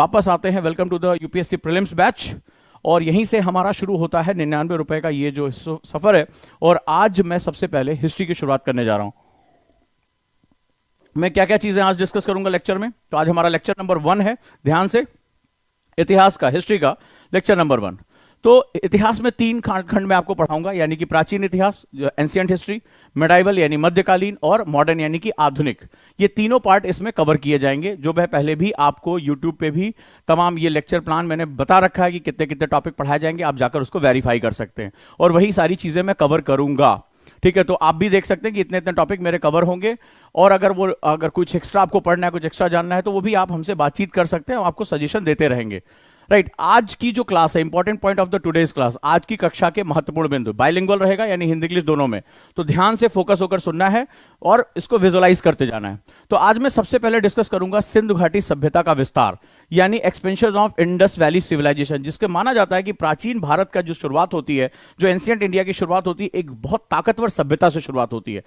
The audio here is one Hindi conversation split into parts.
वापस आते हैं, welcome to the UPSC prelims batch. और यहीं से हमारा शुरू होता है 99 रुपए का ये जो सफर है। और आज मैं सबसे पहले हिस्ट्री की शुरुआत करने जा रहा हूं। मैं क्या क्या चीजें आज डिस्कस करूंगा लेक्चर में, तो आज हमारा लेक्चर नंबर 1 है, ध्यान से, इतिहास का, हिस्ट्री का लेक्चर नंबर 1। तो इतिहास में 3 खंड में आपको पढ़ाऊंगा, यानी कि प्राचीन इतिहास, एंशिएंट हिस्ट्री, मेडाइवल यानी मध्यकालीन, और मॉडर्न यानी कि आधुनिक। ये तीनों पार्ट इसमें कवर किए जाएंगे, जो मैं पहले भी आपको यूट्यूब पे भी तमाम ये लेक्चर प्लान मैंने बता रखा है कि कितने कितने टॉपिक पढ़ाए जाएंगे, आप जाकर उसको वेरीफाई कर सकते हैं। और वही सारी चीजें मैं कवर करूंगा, ठीक है। तो आप भी देख सकते हैं कि इतने इतने टॉपिक मेरे कवर होंगे। और अगर कुछ एक्स्ट्रा आपको पढ़ना है, कुछ एक्स्ट्रा जानना है, तो वो भी आप हमसे बातचीत कर सकते हैं, हम आपको सजेशन देते रहेंगे, राइट। आज की जो क्लास है, important point of the today's class, आज की कक्षा के महत्वपूर्ण बिंदु, बाइलिंगुअल रहेगा यानी हिंदी इंग्लिश दोनों में, तो ध्यान से फोकस होकर सुनना है और इसको विजुअलाइज करते जाना है। तो आज मैं सबसे पहले डिस्कस करूंगा सिंधु घाटी सभ्यता का विस्तार, यानी expansion of Indus valley civilisation, जिसके माना जाता है कि प्राचीन भारत का जो शुरुआत होती है, जो एंशिएंट इंडिया की शुरुआत होती है, एक बहुत ताकतवर सभ्यता से शुरुआत होती है।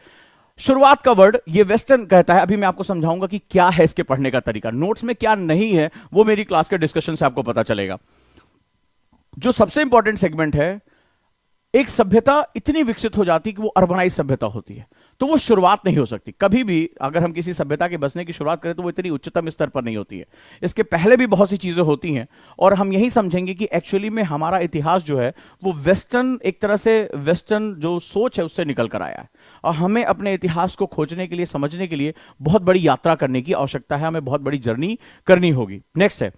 शुरुआत का वर्ड ये वेस्टर्न कहता है, अभी मैं आपको समझाऊंगा कि क्या है इसके पढ़ने का तरीका, नोट्स में क्या नहीं है वो मेरी क्लास के डिस्कशन से आपको पता चलेगा। जो सबसे इंपॉर्टेंट सेगमेंट है, एक सभ्यता इतनी विकसित हो जाती कि वो अर्बनाइज सभ्यता होती है, तो वो शुरुआत नहीं हो सकती कभी भी। अगर हम किसी सभ्यता के बसने की शुरुआत करें तो वो इतनी उच्चतम स्तर पर नहीं होती है, इसके पहले भी बहुत सी चीजें होती हैं। और हम यही समझेंगे कि एक्चुअली में हमारा इतिहास जो है वो वेस्टर्न, एक तरह से वेस्टर्न जो सोच है उससे निकल कर आया है, और हमें अपने इतिहास को खोजने के लिए, समझने के लिए बहुत बड़ी यात्रा करने की आवश्यकता है, हमें बहुत बड़ी जर्नी करनी होगी। नेक्स्ट है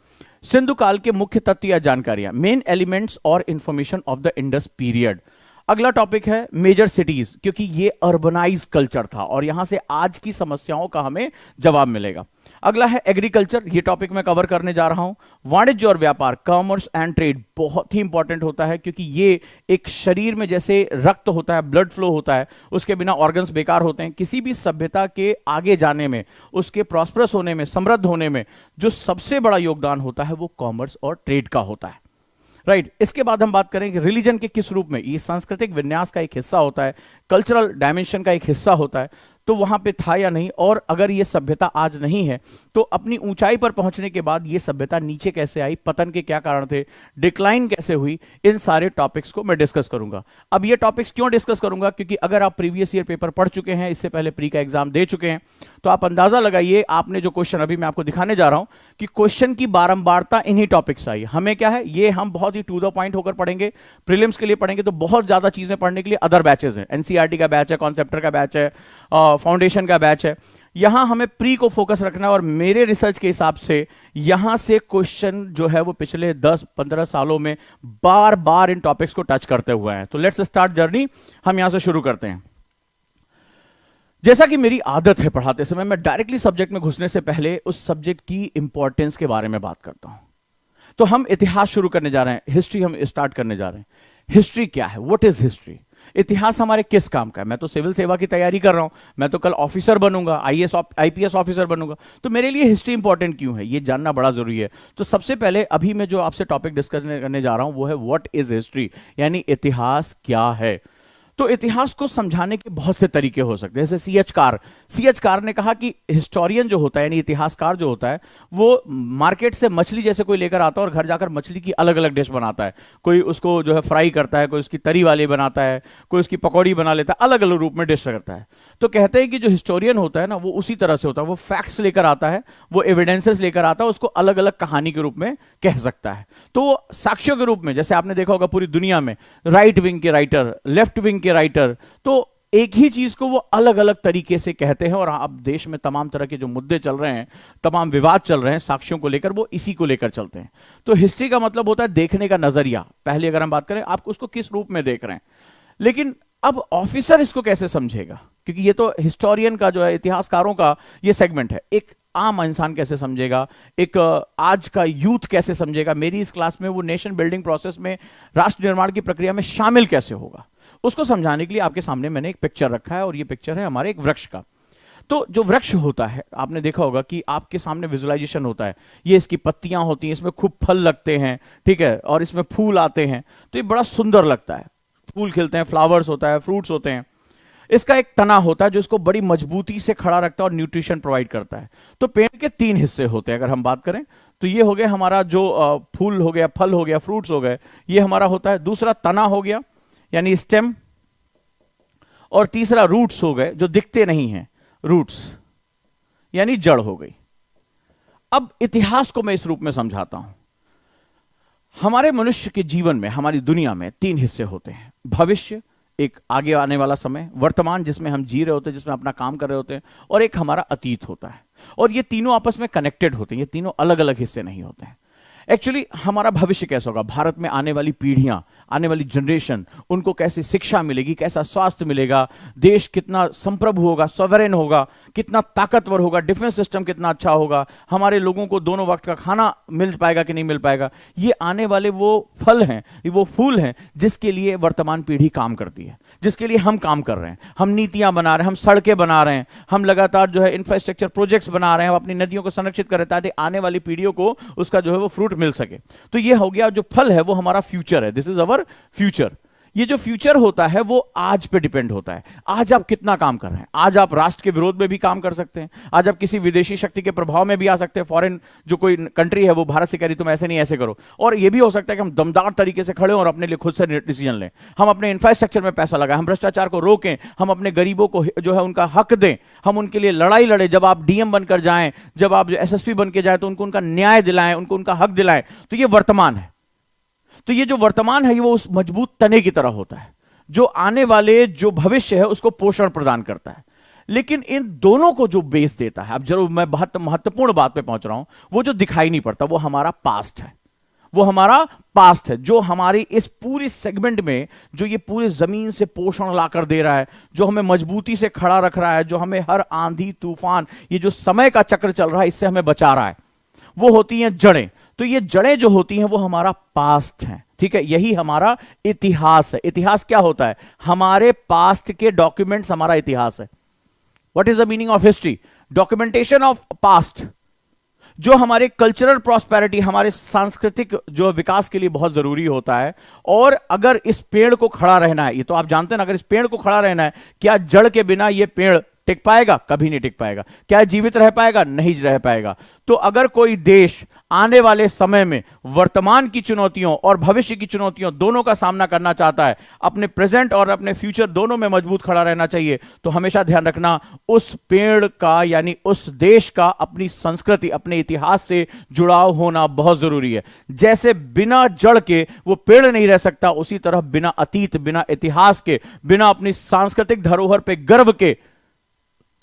सिंधु काल के मुख्य तत्व या जानकारियां, मेन एलिमेंट्स और information of the Indus period. अगला टॉपिक है मेजर सिटीज, क्योंकि ये अर्बनाइज कल्चर था और यहां से आज की समस्याओं का हमें जवाब मिलेगा। अगला है एग्रीकल्चर, ये टॉपिक मैं कवर करने जा रहा हूं। वाणिज्य और व्यापार, कॉमर्स एंड ट्रेड, बहुत ही इंपॉर्टेंट होता है, क्योंकि ये एक शरीर में जैसे रक्त होता है, ब्लड फ्लो होता है, उसके बिना ऑर्गन्स बेकार होते हैं। किसी भी सभ्यता के आगे जाने में, उसके प्रॉस्परस होने में, समृद्ध होने में जो सबसे बड़ा योगदान होता है वो कॉमर्स और ट्रेड का होता है, राइट। इसके बाद हम बात करेंगे रिलीजन के किस रूप में, ये सांस्कृतिक विन्यास का एक हिस्सा होता है, कल्चरल डायमेंशन का एक हिस्सा होता है, तो वहां पे था या नहीं, और अगर ये सभ्यता आज नहीं है तो अपनी ऊंचाई पर पहुंचने के बाद ये सभ्यता नीचे कैसे आई, पतन के क्या कारण थे, डिक्लाइन कैसे हुई, इन सारे टॉपिक्स को मैं डिस्कस करूंगा। अब ये टॉपिक्स क्यों डिस्कस करूंगा, क्योंकि अगर आप प्रीवियस ईयर पेपर पढ़ चुके हैं, इससे पहले प्री का एग्जाम दे चुके हैं, तो आप अंदाजा लगाइए, आपने जो क्वेश्चन अभी मैं आपको दिखाने जा रहा हूं कि क्वेश्चन की बारंबारता इन्हीं टॉपिक्स आई। हमें क्या है, ये हम बहुत ही टू द पॉइंट होकर पढ़ेंगे, प्रीलिम्स के लिए पढ़ेंगे तो बहुत ज्यादा चीजें पढ़ने के लिए अदर बैचेस हैं, एनसीईआरटी का बैच है, कॉन्सेप्टर का बैच है, फाउंडेशन का बैच है। यहां हमें प्री को फोकस रखना है, और मेरे रिसर्च के हिसाब से यहां से क्वेश्चन जो है वो पिछले 10-15 सालों में बार बार इन टॉपिक्स को टच करते हुए हैं। तो लेट्स स्टार्ट जर्नी, हम यहां से शुरू करते हैं। जैसा कि मेरी आदत है पढ़ाते समय, मैं डायरेक्टली सब्जेक्ट में घुसने से पहले उस सब्जेक्ट की इंपॉर्टेंस के बारे में बात करता हूं। तो हम इतिहास शुरू करने जा रहे हैं, हिस्ट्री हम स्टार्ट करने जा रहे हैं। हिस्ट्री क्या है, व्हाट इज हिस्ट्री, इतिहास हमारे किस काम का है। मैं तो सिविल सेवा की तैयारी कर रहा हूं, मैं तो कल ऑफिसर बनूंगा, आईएएस आईपीएस ऑफिसर बनूंगा, तो मेरे लिए हिस्ट्री इंपॉर्टेंट क्यों है, ये जानना बड़ा जरूरी है। तो सबसे पहले अभी मैं जो आपसे टॉपिक डिस्कस करने जा रहा हूं वो है व्हाट इज हिस्ट्री, यानी इतिहास क्या है। तो इतिहास को समझाने के बहुत से तरीके हो सकते हैं। जैसे सीएच कार ने कहा कि हिस्टोरियन जो होता है, यानी इतिहासकार जो होता है, वो मार्केट से मछली जैसे कोई लेकर आता है और घर जाकर मछली की अलग अलग डिश बनाता है। कोई उसको जो है फ्राई करता है, कोई उसकी तरी वाली बनाता है, कोई उसकी पकौड़ी बना लेता है, अलग अलग रूप में डिश करता है। तो कहते हैं कि जो हिस्टोरियन होता है ना, वो उसी तरह से होता है, वो फैक्ट्स लेकर आता है, वो एविडेंसेस लेकर आता है, उसको अलग अलग कहानी के रूप में कह सकता है। तो साक्ष्यों के रूप में, जैसे आपने देखा होगा पूरी दुनिया में राइट विंग के राइटर, लेफ्ट विंग के राइटर, तो एक ही चीज को वो अलग अलग तरीके से कहते हैं। और अब देश में तमाम तरह के जो मुद्दे चल रहे हैं, तमाम विवाद चल रहे हैं साक्ष्यों को लेकर, वो इसी को लेकर चलते हैं। तो हिस्ट्री का मतलब होता है देखने का नजरिया। पहले अगर हम बात करें, आप उसको किस रूप में देख रहे हैं, लेकिन अब ऑफिसर इसको कैसे समझेगा, क्योंकि ये तो हिस्टोरियन का जो है, इतिहासकारों का ये सेगमेंट है। एक आम इंसान कैसे समझेगा, एक आज का यूथ कैसे समझेगा, मेरी इस क्लास में वो नेशन बिल्डिंग प्रोसेस में, राष्ट्र निर्माण की प्रक्रिया में शामिल कैसे होगा, उसको समझाने के लिए आपके सामने मैंने एक पिक्चर रखा है। और ये पिक्चर है हमारे एक वृक्ष का। तो जो वृक्ष होता है, आपने देखा होगा कि आपके सामने विजुअलाइजेशन होता है, ये इसकी पत्तियां होती हैं, इसमें खूब फल लगते हैं, ठीक है, और इसमें फूल आते हैं, तो ये बड़ा सुंदर लगता है, फूल खिलते हैं, फ्लावर्स होता है, फ्रूट्स होते हैं। इसका एक तना होता है जो इसको बड़ी मजबूती से खड़ा रखता है और न्यूट्रिशन प्रोवाइड करता है। तो पेड़ के 3 हिस्से होते हैं अगर हम बात करें, तो ये हो गया हमारा जो फूल हो गया, फल हो गया, फ्रूट्स हो गए, ये हमारा होता है। दूसरा तना हो गया यानी स्टेम, और तीसरा रूट्स हो गए जो दिखते नहीं हैं, रूट्स यानी जड़ हो गई। अब इतिहास को मैं इस रूप में समझाता हूं। हमारे मनुष्य के जीवन में, हमारी दुनिया में 3 हिस्से होते हैं। भविष्य, एक आगे आने वाला समय, वर्तमान जिसमें हम जी रहे होते हैं, जिसमें अपना काम कर रहे होते हैं, और एक हमारा अतीत होता है। और ये तीनों आपस में कनेक्टेड होते हैं, ये तीनों अलग अलग हिस्से नहीं होते हैं। एक्चुअली हमारा भविष्य कैसा होगा, भारत में आने वाली पीढ़ियां, आने वाली जनरेशन, उनको कैसी शिक्षा मिलेगी, कैसा स्वास्थ्य मिलेगा, देश कितना संप्रभु होगा, सॉवरेन होगा, कितना ताकतवर होगा, डिफेंस सिस्टम कितना अच्छा होगा, हमारे लोगों को दोनों वक्त का खाना मिल पाएगा कि नहीं मिल पाएगा, ये आने वाले वो फल हैं, वो फूल हैं जिसके लिए वर्तमान पीढ़ी काम करती है, जिसके लिए हम काम कर रहे हैं। हम नीतियां बना रहे हैं, हम सड़कें बना रहे हैं, हम लगातार जो है इंफ्रास्ट्रक्चर प्रोजेक्ट्स बना रहे हैं, हम अपनी नदियों को संरक्षित कर रहे हैं ताकि आने वाली पीढ़ियों को उसका जो है वो फ्रूट मिल सके। तो ये हो गया, जो फल है वो हमारा फ्यूचर है, दिस इज अवर फ्यूचर। ये जो फ्यूचर होता है वो आज पे डिपेंड होता है, आज आप कितना काम कर रहे हैं। आज आप राष्ट्र के विरोध में भी काम कर सकते हैं, आज आप किसी विदेशी शक्ति के प्रभाव में भी आ सकते हैं। फॉरेन जो कोई कंट्री है वो भारत से कह रही तुम ऐसे नहीं ऐसे करो, और ये भी हो सकता है कि हम दमदार तरीके से खड़े हों और अपने लिए खुद से डिसीजन लें, हम अपने इंफ्रास्ट्रक्चर में पैसा लगाएं, हम भ्रष्टाचार को रोकें, हम अपने गरीबों को जो है उनका हक दें, हम उनके लिए लड़ाई लड़ें। जब आप डीएम बनकर जाएं, जब आप एसएसपी बन के जाएं, तो उनको उनका न्याय दिलाएं, उनको उनका हक दिलाएं। तो ये वर्तमान है। तो ये जो वर्तमान है वो उस मजबूत तने की तरह होता है जो आने वाले जो भविष्य है उसको पोषण प्रदान करता है। लेकिन इन दोनों को जो बेस देता है, अब जरूर मैं बहुत महत्वपूर्ण बात पे पहुंच रहा हूं, वो जो दिखाई नहीं पड़ता वो हमारा पास्ट है। वो हमारा पास्ट है जो हमारी इस पूरी सेगमेंट में, जो ये पूरी जमीन से पोषण लाकर दे रहा है, जो हमें मजबूती से खड़ा रख रहा है, जो हमें हर आंधी तूफान, ये जो समय का चक्र चल रहा है इससे हमें बचा रहा है, वो होती हैं जड़ें। तो ये जड़ें जो होती हैं वो हमारा पास्ट है, ठीक है, यही हमारा इतिहास है। इतिहास क्या होता है? हमारे पास्ट के डॉक्यूमेंट्स हमारा इतिहास है। What is the meaning of history? Documentation of past, जो हमारे कल्चरल प्रॉस्पेरिटी, हमारे सांस्कृतिक जो विकास के लिए बहुत जरूरी होता है। और अगर इस पेड़ को खड़ा रहना है, ये तो आप जानते हैं ना, अगर इस पेड़ को खड़ा रहना है, क्या जड़ के बिना ये पेड़ टिक पाएगा? कभी नहीं टिक पाएगा। क्या जीवित रह पाएगा? नहीं रह पाएगा। तो अगर कोई देश आने वाले समय में वर्तमान की चुनौतियों और भविष्य की चुनौतियों दोनों का सामना करना चाहता है, अपने प्रेजेंट और अपने फ्यूचर दोनों में मजबूत खड़ा रहना चाहिए, तो हमेशा ध्यान रखना उस पेड़ का यानी उस देश का अपनी संस्कृति, अपने इतिहास से जुड़ाव होना बहुत जरूरी है। जैसे बिना जड़ के वो पेड़ नहीं रह सकता, उसी तरह बिना अतीत, बिना इतिहास के, बिना अपनी सांस्कृतिक धरोहर पे गर्व के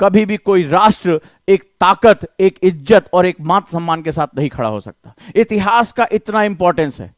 कभी भी कोई राष्ट्र एक ताकत, एक इज्जत और एक मान सम्मान के साथ नहीं खड़ा हो सकता। इतिहास का इतना इंपॉर्टेंस है।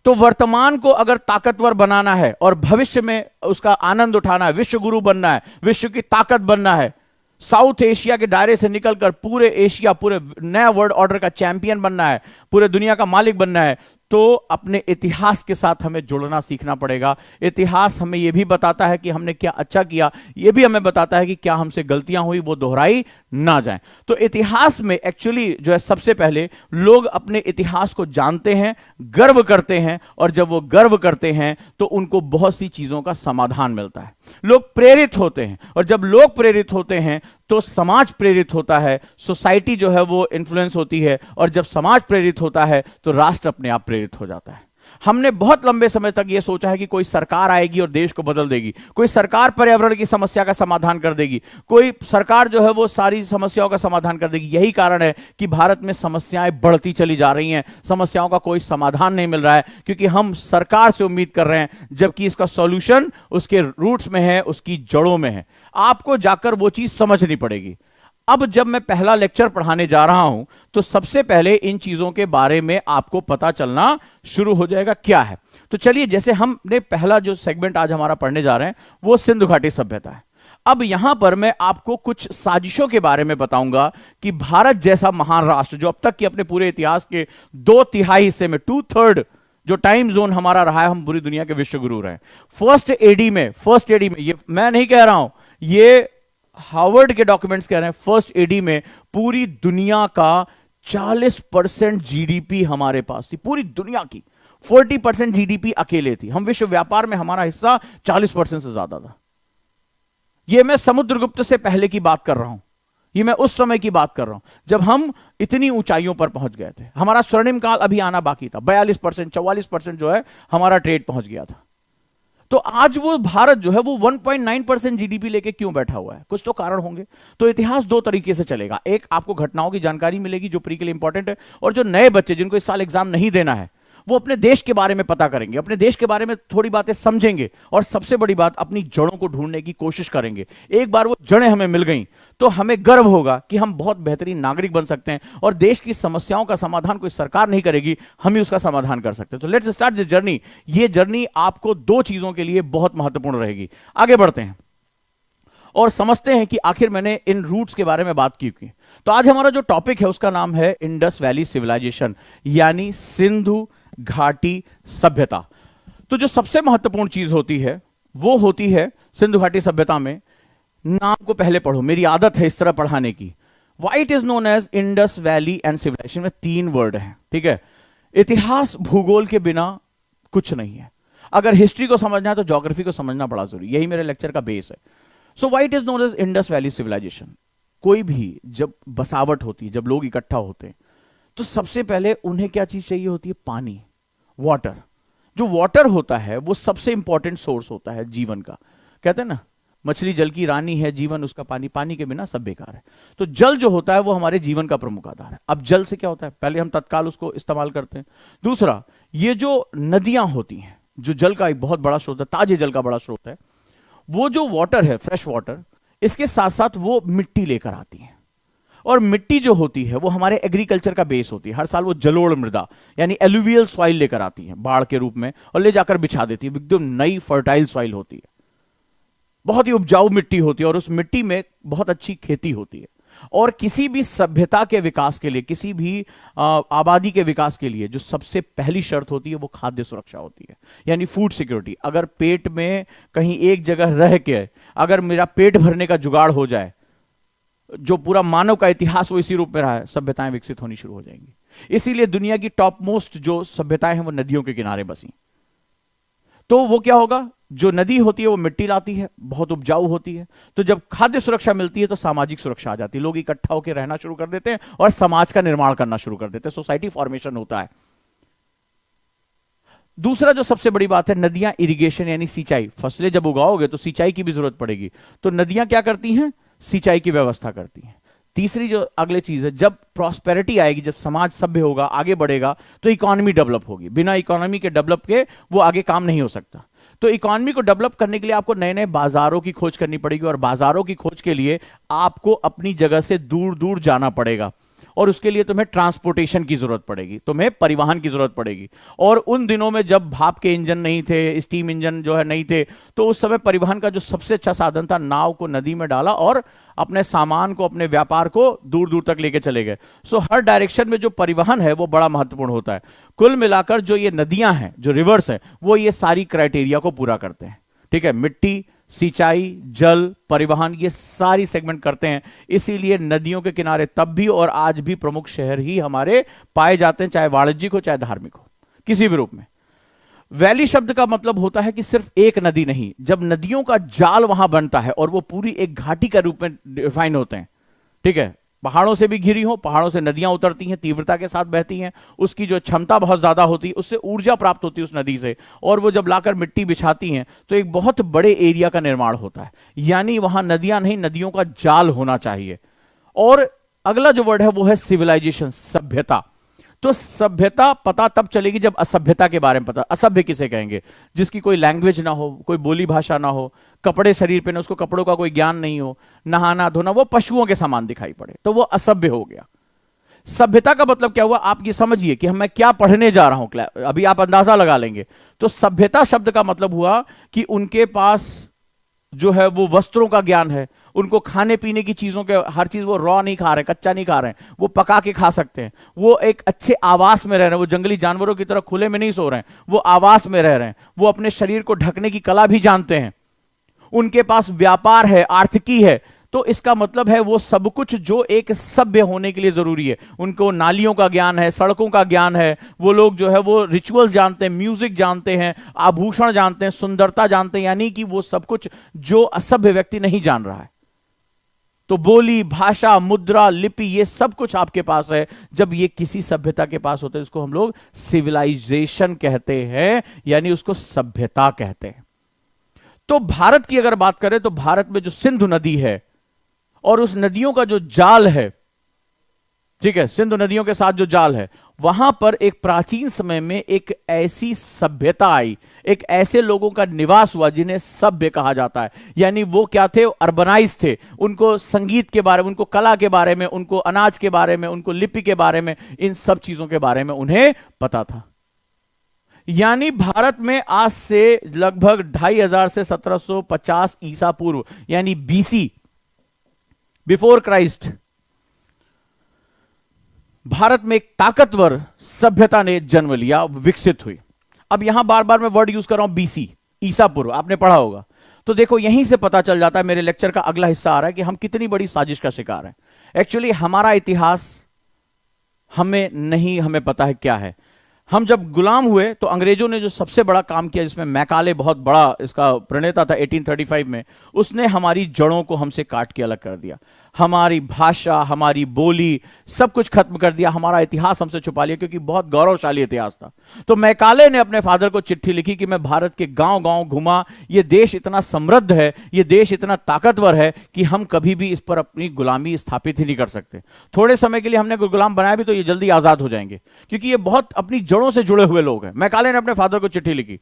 तो वर्तमान को अगर ताकतवर बनाना है और भविष्य में उसका आनंद उठाना है, विश्व गुरु बनना है, विश्व की ताकत बनना है, साउथ एशिया के दायरे से निकलकर पूरे एशिया, पूरे नया वर्ल्ड ऑर्डर का चैंपियन बनना है, पूरे दुनिया का मालिक बनना है, तो अपने इतिहास के साथ हमें जुड़ना सीखना पड़ेगा। इतिहास हमें यह भी बताता है कि हमने क्या अच्छा किया, यह भी हमें बताता है कि क्या हमसे गलतियां हुई वो दोहराई ना जाएं। तो इतिहास में एक्चुअली जो है सबसे पहले लोग अपने इतिहास को जानते हैं, गर्व करते हैं, और जब वो गर्व करते हैं तो उनको बहुत सी चीजों का समाधान मिलता है। लोग प्रेरित होते हैं, और जब लोग प्रेरित होते हैं तो समाज प्रेरित होता है, सोसाइटी जो है वो इन्फ्लुएंस होती है, और जब समाज प्रेरित होता है तो राष्ट्र अपने आप प्रेरित हो जाता है। हमने बहुत लंबे समय तक यह सोचा है कि कोई सरकार आएगी और देश को बदल देगी, कोई सरकार पर्यावरण की समस्या का समाधान कर देगी, कोई सरकार जो है वो सारी समस्याओं का समाधान कर देगी। यही कारण है कि भारत में समस्याएं बढ़ती चली जा रही हैं, समस्याओं का कोई समाधान नहीं मिल रहा है, क्योंकि हम सरकार से उम्मीद कर रहे हैं जबकि इसका सॉल्यूशन उसके रूट्स में है, उसकी जड़ों में है। आपको जाकर वो चीज समझनी पड़ेगी। अब जब मैं पहला लेक्चर पढ़ाने जा रहा हूं तो सबसे पहले इन चीजों के बारे में आपको पता चलना शुरू हो जाएगा क्या है। तो चलिए, जैसे हमने पहला जो सेगमेंट आज हमारा पढ़ने जा रहे हैं वो सिंधु घाटी सभ्यता है। अब यहां पर मैं आपको कुछ साजिशों के बारे में बताऊंगा कि भारत जैसा महान राष्ट्र, जो अब तक के अपने पूरे इतिहास के 2/3 हिस्से में, 2/3 जो टाइम जोन हमारा रहा है, हम पूरी दुनिया के विश्व गुरु रहे। फर्स्ट एडी में, ये मैं नहीं कह रहा हूं, ये हार्वर्ड के डॉक्यूमेंट्स कह रहे हैं, फर्स्ट एडी में पूरी दुनिया का 40% जीडीपी हमारे पास थी, पूरी दुनिया की 40% जीडीपी अकेले थी। हम विश्व व्यापार में हमारा हिस्सा 40% से ज्यादा था। यह मैं समुद्रगुप्त से पहले की बात कर रहा हूं। ये मैं उस समय की बात कर रहा हूं जब हम इतनी ऊंचाइयों पर पहुंच गए थे। हमारा स्वर्णिम काल अभी आना बाकी था। 42% 44% जो है हमारा ट्रेड पहुंच गया था। तो आज वो भारत जो है वो 1.9% जीडीपी लेके क्यों बैठा हुआ है? कुछ तो कारण होंगे। तो इतिहास दो तरीके से चलेगा, एक आपको घटनाओं की जानकारी मिलेगी जो प्री के लिए इंपॉर्टेंट है, और जो नए बच्चे जिनको इस साल एग्जाम नहीं देना है वो अपने देश के बारे में पता करेंगे, अपने देश के बारे में थोड़ी बातें समझेंगे, और सबसे बड़ी बात अपनी जड़ों को ढूंढने की कोशिश करेंगे। एक बार वो जड़ें हमें मिल गई तो हमें गर्व होगा कि हम बहुत बेहतरीन नागरिक बन सकते हैं, और देश की समस्याओं का समाधान कोई सरकार नहीं करेगी, हम ही उसका समाधान कर सकते हैं। तो लेट्स स्टार्ट दिस जर्नी। ये जर्नी आपको दो चीजों के लिए बहुत महत्वपूर्ण रहेगी। आगे बढ़ते हैं और समझते हैं कि आखिर मैंने इन रूट्स के बारे में बात की। तो आज हमारा जो टॉपिक है उसका नाम है इंडस वैली सिविलाइजेशन, यानी सिंधु घाटी सभ्यता। तो जो सबसे महत्वपूर्ण चीज होती है वो होती है सिंधु घाटी सभ्यता में, नाम को पहले पढ़ो, मेरी आदत है इस तरह पढ़ाने की। Why it is known as Indus valley and civilisation में 3 वर्ड हैं, ठीक है। इतिहास भूगोल के बिना कुछ नहीं है। अगर हिस्ट्री को समझना है तो ज्योग्राफी को समझना बड़ा जरूरी, यही मेरे लेक्चर का बेस है। So why it is known as Indus valley civilisation. कोई भी जब बसावट होती है, जब लोग इकट्ठा होते हैं, तो सबसे पहले उन्हें क्या चीज चाहिए होती है? पानी, वाटर। जो वाटर होता है वो सबसे इंपॉर्टेंट सोर्स होता है जीवन का। कहते हैं ना, मछली जल की रानी है, जीवन उसका पानी, पानी के बिना सब बेकार है। तो जल जो होता है वो हमारे जीवन का प्रमुख आधार है। अब जल से क्या होता है? पहले हम तत्काल उसको इस्तेमाल करते हैं। दूसरा, ये जो नदियां होती हैं, जो जल का एक बहुत बड़ा स्रोत है, ताजे जल का बड़ा स्रोत है, वो जो वाटर है, फ्रेश वाटर, इसके साथ साथ वो मिट्टी लेकर आती है। और मिट्टी जो होती है वो हमारे एग्रीकल्चर का बेस होती है। हर साल वो जलोढ़ मृदा यानी एलुवियल सॉइल लेकर आती है बाढ़ के रूप में, और ले जाकर बिछा देती है। एकदम नई फर्टाइल सॉइल होती है, बहुत ही उपजाऊ मिट्टी होती है, और उस मिट्टी में बहुत अच्छी खेती होती है। और किसी भी सभ्यता के विकास के लिए, किसी भी आबादी के विकास के लिए जो सबसे पहली शर्त होती है वो खाद्य सुरक्षा होती है, यानी फूड सिक्योरिटी। अगर पेट में कहीं एक जगह रह के अगर मेरा पेट भरने का जुगाड़ हो जाए, जो पूरा मानव का इतिहास वो इसी रूप में रहा है, सभ्यताएं विकसित होनी शुरू हो जाएंगी। इसीलिए दुनिया की टॉप मोस्ट जो सभ्यताएं हैं वो नदियों के किनारे बसी। तो वो क्या होगा? जो नदी होती है वो मिट्टी लाती है, बहुत उपजाऊ होती है। तो जब खाद्य सुरक्षा मिलती है तो सामाजिक सुरक्षा आ जाती है, लोग इकट्ठा होकर रहना शुरू कर देते हैं और समाज का निर्माण करना शुरू कर देते हैं, सोसाइटी फॉर्मेशन होता है। दूसरा जो सबसे बड़ी बात है, नदियां इरिगेशन यानी सिंचाई। फसलें जब उगाओगे तो सिंचाई की भी जरूरत पड़ेगी, तो नदियां क्या करती हैं? सिंचाई की व्यवस्था करती हैं। तीसरी जो अगले चीज है, जब प्रॉस्पेरिटी आएगी, जब समाज सभ्य होगा, आगे बढ़ेगा, तो इकोनॉमी डेवलप होगी। बिना इकोनॉमी के डेवलप के वो आगे काम नहीं हो सकता। तो इकोनॉमी को डेवलप करने के लिए आपको नए नए बाजारों की खोज करनी पड़ेगी, और बाजारों की खोज के लिए आपको अपनी जगह से दूर दूर जाना पड़ेगा, और उसके लिए तुम्हें ट्रांसपोर्टेशन की जरूरत पड़ेगी, तुम्हें परिवहन की जरूरत पड़ेगी। और उन दिनों में जब भाप के इंजन नहीं थे, स्टीम इंजन जो है नहीं थे, तो उस समय परिवहन का जो सबसे अच्छा साधन था, नाव को नदी में डाला और अपने सामान को, अपने व्यापार को दूर दूर तक लेके चले गए। सो हर डायरेक्शन में जो परिवहन है वो बड़ा महत्वपूर्ण होता है। कुल मिलाकर जो ये नदियां हैं, जो रिवर्स है, वो ये सारी क्राइटेरिया को पूरा करते हैं, ठीक है। मिट्टी, सिंचाई, जल, परिवहन, ये सारी सेगमेंट करते हैं। इसीलिए नदियों के किनारे तब भी और आज भी प्रमुख शहर ही हमारे पाए जाते हैं, चाहे वाणिज्यिक हो चाहे धार्मिक हो, किसी भी रूप में। वैली शब्द का मतलब होता है कि सिर्फ एक नदी नहीं, जब नदियों का जाल वहां बनता है और वो पूरी एक घाटी के रूप में डिफाइन होते हैं, ठीक है। पहाड़ों से भी घिरी हो, पहाड़ों से नदियां उतरती हैं, तीव्रता के साथ बहती हैं, उसकी जो क्षमता बहुत ज्यादा होती है, उससे ऊर्जा प्राप्त होती है उस नदी से, और वो जब लाकर मिट्टी बिछाती हैं तो एक बहुत बड़े एरिया का निर्माण होता है। यानी वहां नदियां नहीं, नदियों का जाल होना चाहिए। और अगला जो वर्ड है वो है सिविलाइजेशन, सभ्यता। तो सभ्यता पता तब चलेगी जब असभ्यता के बारे में पता। असभ्य किसे कहेंगे? जिसकी कोई लैंग्वेज ना हो, कोई बोली भाषा ना हो, कपड़े शरीर पे ना, उसको कपड़ों का कोई ज्ञान नहीं हो, नहाना धोना वो पशुओं के समान दिखाई पड़े, तो वो असभ्य हो गया। सभ्यता का मतलब क्या हुआ? आप ये समझिए कि मैं क्या पढ़ने जा रहा हूं, अभी आप अंदाजा लगा लेंगे। तो सभ्यता शब्द का मतलब हुआ कि उनके पास जो है वो वस्त्रों का ज्ञान है, उनको खाने पीने की चीजों के हर चीज वो रॉ नहीं खा रहे, कच्चा नहीं खा रहे हैं, वो पका के खा सकते हैं, वो एक अच्छे आवास में रह रहे हैं, वो जंगली जानवरों की तरह खुले में नहीं सो रहे हैं, वो आवास में रह रहे हैं, वो अपने शरीर को ढकने की कला भी जानते हैं, उनके पास व्यापार है, आर्थिकी है। तो इसका मतलब है वो सब कुछ जो एक सभ्य होने के लिए जरूरी है। उनको नालियों का ज्ञान है, सड़कों का ज्ञान है, वो लोग जो है वो रिचुअल्स जानते हैं, म्यूजिक जानते हैं, आभूषण जानते हैं, सुंदरता जानते हैं, यानी कि वो सब कुछ जो असभ्य व्यक्ति नहीं जान रहा है। तो बोली, भाषा, मुद्रा, लिपि, ये सब कुछ आपके पास है। जब ये किसी सभ्यता के पास होते हैं इसको हम लोग सिविलाइजेशन कहते हैं, यानी उसको सभ्यता कहते हैं। तो भारत की अगर बात करें तो भारत में जो सिंधु नदी है और उस नदियों का जो जाल है, ठीक है, सिंधु नदियों के साथ जो जाल है, वहां पर एक प्राचीन समय में एक ऐसी सभ्यता आई, एक ऐसे लोगों का निवास हुआ जिन्हें सभ्य कहा जाता है। यानी वो क्या थे? अर्बनाइज थे। उनको संगीत के बारे में, उनको कला के बारे में, उनको अनाज के बारे में, उनको लिपि के बारे में, इन सब चीजों के बारे में उन्हें पता था। यानी भारत में आज से लगभग 2500 से 1750 ईसा पूर्व, यानी बीसी, बिफोर क्राइस्ट, भारत में एक ताकतवर सभ्यता ने जन्म लिया, विकसित हुई। अब यहां बार बार मैं वर्ड यूज कर रहा हूं बीसी, ईसा पूर्व, आपने पढ़ा होगा। तो देखो यहीं से पता चल जाता है, मेरे लेक्चर का अगला हिस्सा आ रहा है कि हम कितनी बड़ी साजिश का शिकार हैं। एक्चुअली हमारा इतिहास हमें पता है क्या है। हम जब गुलाम हुए तो अंग्रेजों ने जो सबसे बड़ा काम किया, जिसमें मैकाले बहुत बड़ा इसका प्रणेता था 1835 में, उसने हमारी जड़ों को हमसे काट के अलग कर दिया। हमारी भाषा, हमारी बोली, सब कुछ खत्म कर दिया। हमारा इतिहास हमसे छुपा लिया, क्योंकि बहुत गौरवशाली इतिहास था। तो मैकाले ने अपने फादर को चिट्ठी लिखी कि मैं भारत के गांव गांव घुमा, ये देश इतना समृद्ध है, ये देश इतना ताकतवर है कि हम कभी भी इस पर अपनी गुलामी स्थापित ही नहीं कर सकते। थोड़े समय के लिए हमने गुलाम बनाया भी तो ये जल्दी आजाद हो जाएंगे, क्योंकि ये बहुत अपनी जड़ों से जुड़े हुए लोग हैं। मैकाले ने अपने फादर को चिट्ठी लिखी,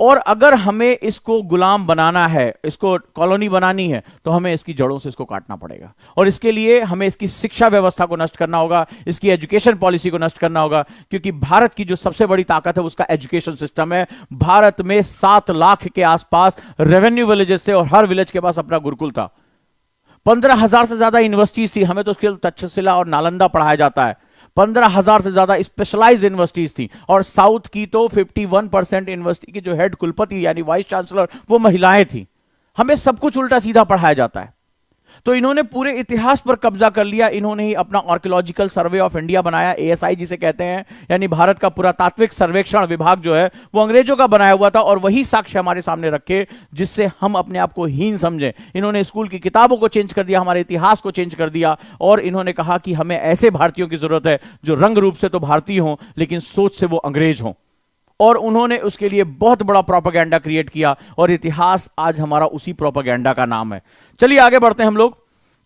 और अगर हमें इसको गुलाम बनाना है, इसको कॉलोनी बनानी है, तो हमें इसकी जड़ों से इसको काटना पड़ेगा। और इसके लिए हमें इसकी शिक्षा व्यवस्था को नष्ट करना होगा, इसकी एजुकेशन पॉलिसी को नष्ट करना होगा, क्योंकि भारत की जो सबसे बड़ी ताकत है उसका एजुकेशन सिस्टम है। भारत में 7 लाख के आसपास रेवेन्यू विलेजेस थे और हर विलेज के पास अपना गुरुकुल था। 15,000 से ज्यादा यूनिवर्सिटीज थी, हमें तो उसके तक्षशिला और नालंदा पढ़ाया जाता है। 15,000 से ज्यादा स्पेशलाइज्ड यूनिवर्सिटीज थी, और साउथ की तो 51% यूनिवर्सिटी की जो हेड कुलपति यानी वाइस चांसलर वो महिलाएं थी। हमें सब कुछ उल्टा सीधा पढ़ाया जाता है। तो इन्होंने पूरे इतिहास पर कब्जा कर लिया। इन्होंने ही अपना आर्कियोलॉजिकल सर्वे ऑफ इंडिया बनाया, एएसआई जिसे कहते हैं, यानी भारत का पुरातात्विक सर्वेक्षण विभाग जो है वो अंग्रेजों का बनाया हुआ था, और वही साक्ष्य हमारे सामने रखे जिससे हम अपने आप को हीन समझें। इन्होंने स्कूल की किताबों को चेंज कर दिया, हमारे इतिहास को चेंज कर दिया, और इन्होंने कहा कि हमें ऐसे भारतीयों की जरूरत है जो रंग रूप से तो भारतीय हों लेकिन सोच से वो अंग्रेज हों। और उन्होंने उसके लिए बहुत बड़ा प्रोपेगेंडा क्रिएट किया, और इतिहास आज हमारा उसी प्रोपेगेंडा का नाम है। चलिए आगे बढ़ते हैं हम लोग।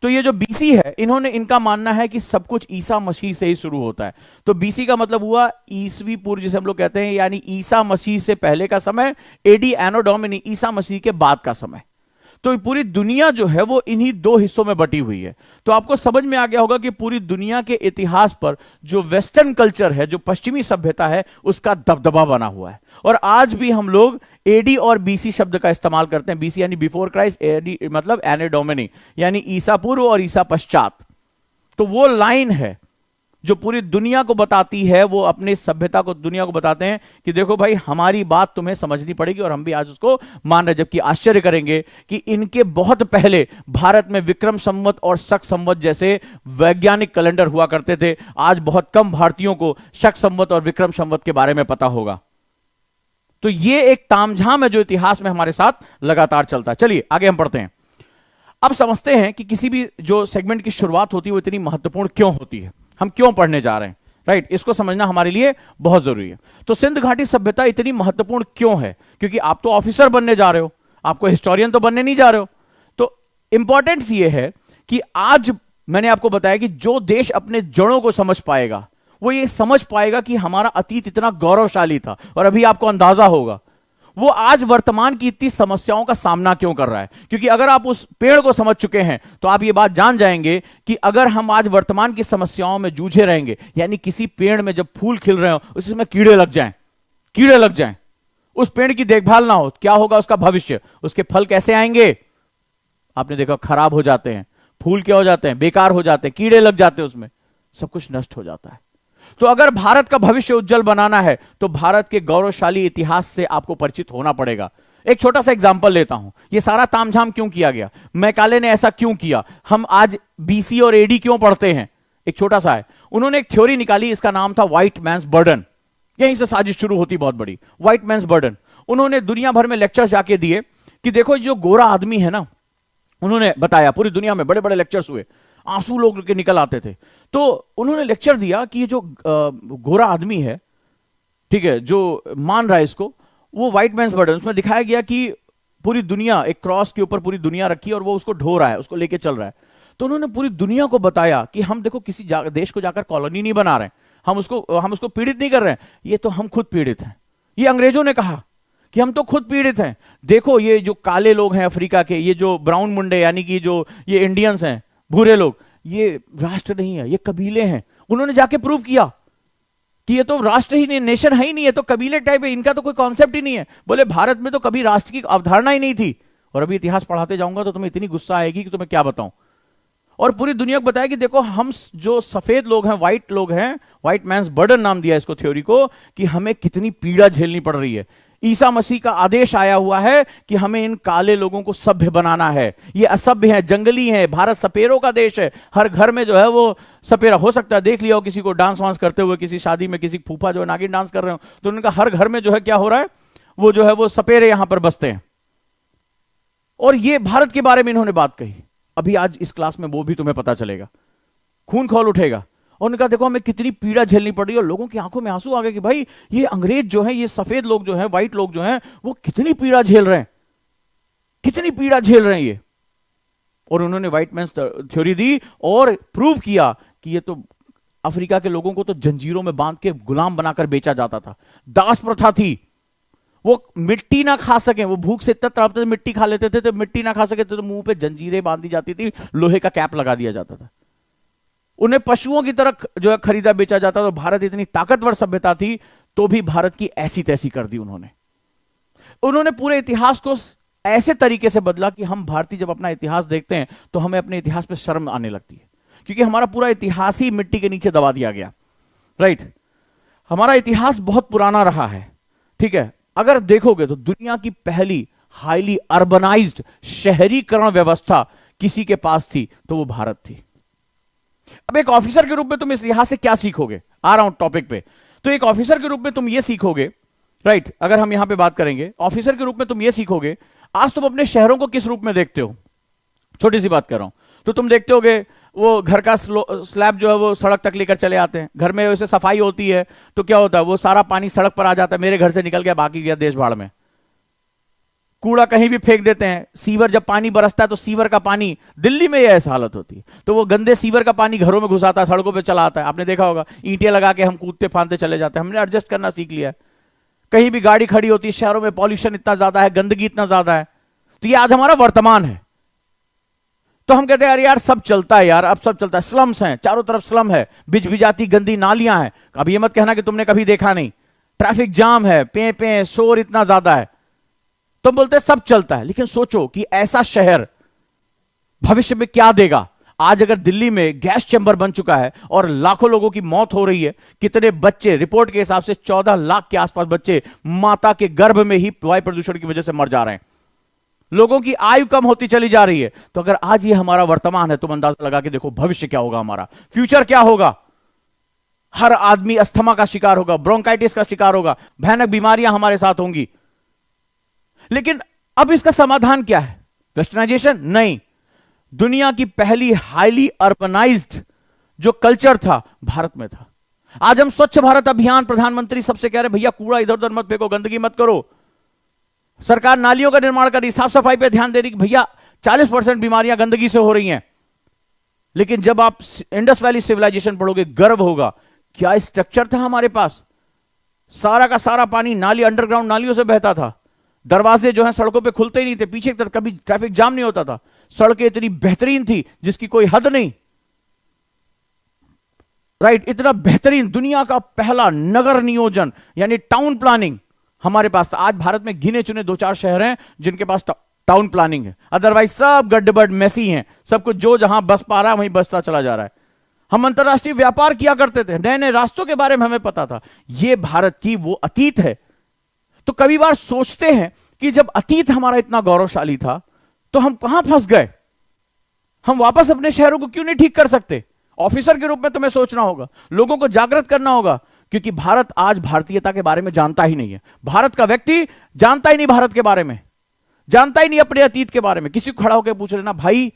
तो ये जो बीसी है, इनका मानना है कि सब कुछ ईसा मसीह से ही शुरू होता है। तो बीसी का मतलब हुआ ईसवी पूर्व, जिसे हम लोग कहते हैं, यानी ईसा मसीह से पहले का समय, एडी एनो डोमिनी, ईसा मसीह के बाद का समय। तो पूरी दुनिया जो है वो इन्हीं 2 हिस्सों में बटी हुई है। तो आपको समझ में आ गया होगा कि पूरी दुनिया के इतिहास पर जो वेस्टर्न कल्चर है, जो पश्चिमी सभ्यता है, उसका दबदबा बना हुआ है। और आज भी हम लोग एडी और बीसी शब्द का इस्तेमाल करते हैं। बीसी यानी बिफोर क्राइस्ट, एडी मतलब एने डोमिनी यानी ईसा पूर्व और ईसा पश्चात। तो वो लाइन है जो पूरी दुनिया को बताती है, वो अपनी सभ्यता को दुनिया को बताते हैं कि देखो भाई, हमारी बात तुम्हें समझनी पड़ेगी, और हम भी आज उसको मान रहे। जबकि आश्चर्य करेंगे कि इनके बहुत पहले भारत में विक्रम संवत और शक संवत जैसे वैज्ञानिक कैलेंडर हुआ करते थे। आज बहुत कम भारतीयों को शक संवत और विक्रम संवत के बारे में पता होगा। तो ये एक तामझाम है जो इतिहास में हमारे साथ लगातार चलता है। चलिए आगे हम पढ़ते हैं। अब समझते हैं कि किसी भी जो सेगमेंट की शुरुआत होती है वो इतनी महत्वपूर्ण क्यों होती है, हम क्यों पढ़ने जा रहे हैं, राइट? इसको समझना हमारे लिए बहुत जरूरी है। तो सिंध घाटी सभ्यता इतनी महत्वपूर्ण क्यों है? क्योंकि आप तो ऑफिसर बनने जा रहे हो, आपको हिस्टोरियन तो बनने नहीं जा रहे हो। तो इंपॉर्टेंस ये है कि आज मैंने आपको बताया कि जो देश अपने जड़ों को समझ पाएगा वो ये समझ पाएगा कि हमारा अतीत इतना गौरवशाली था, और अभी आपको अंदाजा होगा वो आज वर्तमान की इतनी समस्याओं का सामना क्यों कर रहा है। क्योंकि अगर आप उस पेड़ को समझ चुके हैं तो आप ये बात जान जाएंगे कि अगर हम आज वर्तमान की समस्याओं में जूझे रहेंगे, यानी किसी पेड़ में जब फूल खिल रहे हो उसमें कीड़े लग जाएं, उस पेड़ की देखभाल ना हो, क्या होगा उसका भविष्य, उसके फल कैसे आएंगे? आपने देखा खराब हो जाते हैं, फूल क्या हो जाते हैं, बेकार हो जाते हैं, कीड़े लग जाते हैं, उसमें सब कुछ नष्ट हो जाता है। तो अगर भारत का भविष्य उज्जवल बनाना है तो भारत के गौरवशाली इतिहास से आपको परिचित होना पड़ेगा। एक छोटा सा एग्जांपल लेता हूं, ये सारा तामझाम क्यों किया गया, मैकाले ने ऐसा क्यों किया, हम आज बीसी और एडी क्यों पढ़ते हैं। एक छोटा सा है, उन्होंने एक थ्योरी निकाली, इसका नाम था व्हाइट मैन्स बर्डन। यहीं से साजिश शुरू होती बहुत बड़ी, व्हाइट मैन्स बर्डन। उन्होंने दुनिया भर में लेक्चर जाके दिए कि देखो जो गोरा आदमी है ना, उन्होंने बताया, पूरी दुनिया में बड़े बड़े लेक्चर्स हुए, आंसू लोग के निकल आते थे। तो उन्होंने लेक्चर दिया कि ये जो गोरा आदमी है, ठीक है, जो मान रहा है इसको, वो व्हाइट मैन्स बर्डन, उसमें दिखाया गया कि पूरी दुनिया एक क्रॉस के ऊपर पूरी दुनिया रखी और वो उसको ढो रहा है, उसको लेके चल रहा है। तो उन्होंने पूरी दुनिया को बताया कि हम देखो किसी देश को जाकर कॉलोनी नहीं बना रहे हैं, हम उसको पीड़ित नहीं कर रहे हैं, ये तो हम खुद पीड़ित हैं। ये अंग्रेजों ने कहा कि हम तो खुद पीड़ित हैं। देखो ये जो काले लोग हैं अफ्रीका के, ये जो ब्राउन मुंडे यानी कि जो ये इंडियंस हैं, भूरे लोग, ये राष्ट्र नहीं है, ये कबीले हैं। उन्होंने जाके प्रूव किया कि ये तो राष्ट्र ही नहीं, नेशन है ही नहीं है, तो कबीले टाइप है, इनका तो कोई कॉन्सेप्ट ही नहीं है। बोले भारत में तो कभी राष्ट्र की अवधारणा ही नहीं थी। और अभी इतिहास पढ़ाते जाऊंगा तो तुम्हें इतनी गुस्सा आएगी कि तुम्हें क्या बताऊं। और पूरी दुनिया को बताया कि देखो हम जो सफेद लोग हैं, व्हाइट लोग हैं, व्हाइट मैन्स बर्डन नाम दिया इसको थ्योरी को, कि हमें कितनी पीड़ा झेलनी पड़ रही है। ईसा मसीह का आदेश आया हुआ है कि हमें इन काले लोगों को सभ्य बनाना है। ये असभ्य है, जंगली है, भारत सपेरों का देश है। हर घर में जो है वो सपेरा हो सकता है, देख लिया हो किसी को डांस वांस करते हुए, किसी शादी में किसी फूफा जो है नागिन डांस कर रहे हो, तो उनका हर घर में जो है क्या हो रहा है, वो जो है वो सपेरे यहां पर बसते हैं। और ये भारत के बारे में इन्होंने बात कही। अभी आज इस क्लास में वो भी तुम्हें पता चलेगा, खून खौल उठेगा। और उन्होंने कहा देखो हमें कितनी पीड़ा झेलनी पड़ रही है। और लोगों की आंखों में आंसू आ गए कि भाई ये अंग्रेज जो है, ये सफेद लोग जो है, व्हाइट लोग जो हैं, वो कितनी पीड़ा झेल रहे हैं, कितनी पीड़ा झेल रहे हैं ये। और उन्होंने व्हाइट मैन्स थ्योरी दी और प्रूव किया कि ये तो अफ्रीका के लोगों को तो जंजीरों में बांध के गुलाम बनाकर बेचा जाता था, दास प्रथा थी। वो मिट्टी ना खा सके, वो भूख से इतना तड़पते थे, मिट्टी खा लेते थे, तो मिट्टी ना खा सके तो मुंह पे जंजीरें बांधी जाती थी, लोहे का कैप लगा दिया जाता था, उन्हें पशुओं की तरह जो है खरीदा बेचा जाता। तो भारत इतनी ताकतवर सभ्यता थी तो भी भारत की ऐसी तैसी कर दी उन्होंने पूरे इतिहास को ऐसे तरीके से बदला कि हम भारतीय जब अपना इतिहास देखते हैं तो हमें अपने इतिहास पे शर्म आने लगती है, क्योंकि हमारा पूरा इतिहास ही मिट्टी के नीचे दबा दिया गया। राइट, हमारा इतिहास बहुत पुराना रहा है। ठीक है, अगर देखोगे तो दुनिया की पहली हाईली अर्बनाइज्ड शहरीकरण व्यवस्था किसी के पास थी तो वो भारत थी। अब एक ऑफिसर के रूप में तुम इस यहां से क्या सीखोगे, आ रहा हूं टॉपिक पे। तो एक ऑफिसर के रूप में तुम ये सीखोगे, राइट, अगर हम यहां पे बात करेंगे ऑफिसर के रूप में तुम ये सीखोगे, आज तुम अपने शहरों को किस रूप में देखते हो। छोटी सी बात कर रहा हूं, तो तुम देखते होगे वो घर का स्लैब जो है वो सड़क तक लेकर चले आते हैं। घर में वैसे सफाई होती है तो क्या होता है, वो सारा पानी सड़क पर आ जाता है, मेरे घर से निकल गया, बाकी गया देश भाड़ में। कूड़ा कहीं भी फेंक देते हैं। सीवर जब पानी बरसता है तो सीवर का पानी, दिल्ली में ये ऐसी हालत होती है, तो वो गंदे सीवर का पानी घरों में घुसाता है, सड़कों पे चला आता है। आपने देखा होगा, ईंटें लगा के हम कूदते फांदते चले जाते हैं। हमने एडजस्ट करना सीख लिया है। कहीं भी गाड़ी खड़ी होती है, शहरों में पॉल्यूशन इतना ज्यादा है, गंदगी इतना ज्यादा है। तो ये आज हमारा वर्तमान है। तो हम कहते हैं यार सब चलता है, यार अब सब चलता है, स्लम्स हैं, चारों तरफ स्लम है, बिज बिजाती गंदी नालियां हैं। अब ये मत कहना कि तुमने कभी देखा नहीं, ट्रैफिक जाम है, पे पे शोर इतना ज्यादा है। तुम बोलते सब चलता है, लेकिन सोचो कि ऐसा शहर भविष्य में क्या देगा। आज अगर दिल्ली में गैस चैम्बर बन चुका है और लाखों लोगों की मौत हो रही है, कितने बच्चे, रिपोर्ट के हिसाब से 14 लाख के आसपास बच्चे माता के गर्भ में ही वायु प्रदूषण की वजह से मर जा रहे हैं। लोगों की आयु कम होती चली जा रही है। तो अगर आज ये हमारा वर्तमान है, तुम अंदाजा लगा के देखो भविष्य क्या होगा, हमारा फ्यूचर क्या होगा। हर आदमी अस्थमा का शिकार होगा, ब्रोंकाइटिस का शिकार होगा, भयानक बीमारियां हमारे साथ होंगी। लेकिन अब इसका समाधान क्या है? वेस्टर्नाइजेशन? नहीं। दुनिया की पहली हाईली अर्बनाइज्ड जो कल्चर था भारत में था। आज हम स्वच्छ भारत अभियान, प्रधानमंत्री सबसे कह रहे भैया कूड़ा इधर उधर मत फेंको, गंदगी मत करो। सरकार नालियों का निर्माण कर रही, साफ सफाई पे ध्यान दे रही, भैया 40% बीमारियां गंदगी से हो रही हैं। लेकिन जब आप इंडस वैली सिविलाइजेशन पढ़ोगे, गर्व होगा क्या स्ट्रक्चर था हमारे पास। सारा का सारा पानी नाली, अंडरग्राउंड नालियों से बहता था। दरवाजे जो है सड़कों पे खुलते ही नहीं थे, पीछे की तरफ कभी ट्रैफिक जाम नहीं होता था। सड़कें इतनी बेहतरीन थी जिसकी कोई हद नहीं। राइट, इतना बेहतरीन, दुनिया का पहला नगर नियोजन यानी टाउन प्लानिंग हमारे पास था। आज भारत में गिने चुने 2-4 शहर हैं जिनके पास टाउन प्लानिंग है, अदरवाइज सब गड्ढे मेसी हैं। सब कुछ जो जहां बस पा रहा है वहीं बसता चला जा रहा है। हम अंतरराष्ट्रीय व्यापार किया करते थे, नए नए रास्तों के बारे में हमें पता था। यह भारत की वो अतीत है। तो कभी बार सोचते हैं कि जब अतीत हमारा इतना गौरवशाली था तो हम कहां फंस गए। हम वापस अपने शहरों को क्यों नहीं ठीक कर सकते? ऑफिसर के रूप में तुम्हें सोचना होगा, लोगों को जागृत करना होगा, क्योंकि भारत आज भारतीयता के बारे में जानता ही नहीं है। भारत का व्यक्ति जानता ही नहीं भारत के बारे में। जानता ही नहीं अपने अतीत के बारे में। किसी को खड़ा होकर पूछ लेना, भाई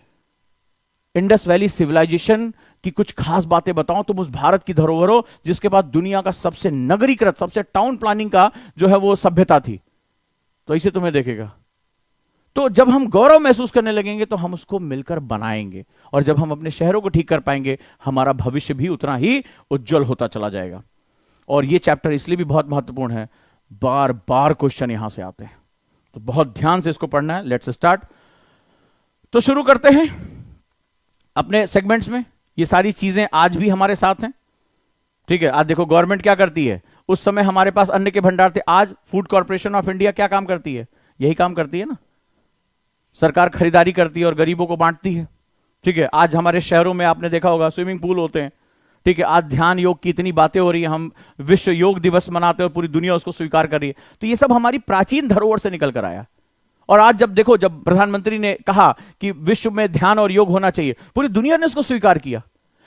इंडस वैली सिविलाइजेशन की कुछ खास बातें बताओ, तुम उस भारत की धरोहर हो जिसके बाद दुनिया का सबसे नगरीकृत, सबसे टाउन प्लानिंग का जो है वो सभ्यता थी, तो ऐसे तुम्हें देखेगा। तो जब हम गौरव महसूस करने लगेंगे तो हम उसको मिलकर बनाएंगे, और जब हम अपने शहरों को ठीक कर पाएंगे हमारा भविष्य भी उतना ही उज्जवल होता चला जाएगा। और ये चैप्टर इसलिए भी बहुत महत्वपूर्ण है, बार बार क्वेश्चन यहां से आते हैं, तो बहुत ध्यान से इसको पढ़ना है। Let's start. तो शुरू करते हैं अपने सेगमेंट्स में। ये सारी चीजें आज भी हमारे साथ हैं, ठीक है। आज देखो गवर्नमेंट क्या करती है, उस समय हमारे पास अन्न के भंडार थे, आज फूड कॉर्पोरेशन ऑफ इंडिया क्या काम करती है, यही काम करती है ना, सरकार खरीदारी करती है और गरीबों को बांटती है, ठीक है। आज हमारे शहरों में आपने देखा होगा स्विमिंग पूल होते हैं, ठीक है। आज ध्यान योग की इतनी बातें हो रही है, हम विश्व योग दिवस मनाते हैं और पूरी दुनिया उसको स्वीकार कर रही है। तो ये सब हमारी प्राचीन धरोहर से निकल कर आया। और आज जब देखो, जब प्रधानमंत्री ने कहा कि विश्व में ध्यान और योग होना चाहिए, पूरी दुनिया ने उसको स्वीकार किया।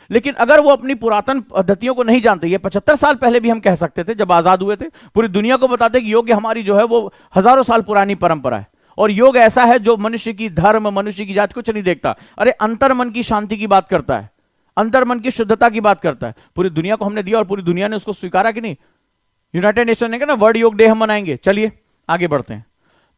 लेकिन अगर वो अपनी पुरातन पद्धतियों को नहीं जानते, ये 75 साल पहले भी हम कह सकते थे, जब आजाद हुए थे, पूरी दुनिया को बताते कि योग हमारी जो है वो हजारों साल पुरानी परंपरा है, और योग ऐसा है जो मनुष्य की धर्म, मनुष्य की जात कुछ नहीं देखता। अरे अंतर मन की शांति की बात करता है, अंतर मन की शुद्धता की बात करता है। पूरी दुनिया को हमने दिया और पूरी दुनिया ने उसको स्वीकारा कि नहीं। यूनाइटेड नेशन ने कहा ना वर्ल्ड योग डे हम मनाएंगे। चलिए आगे बढ़ते हैं।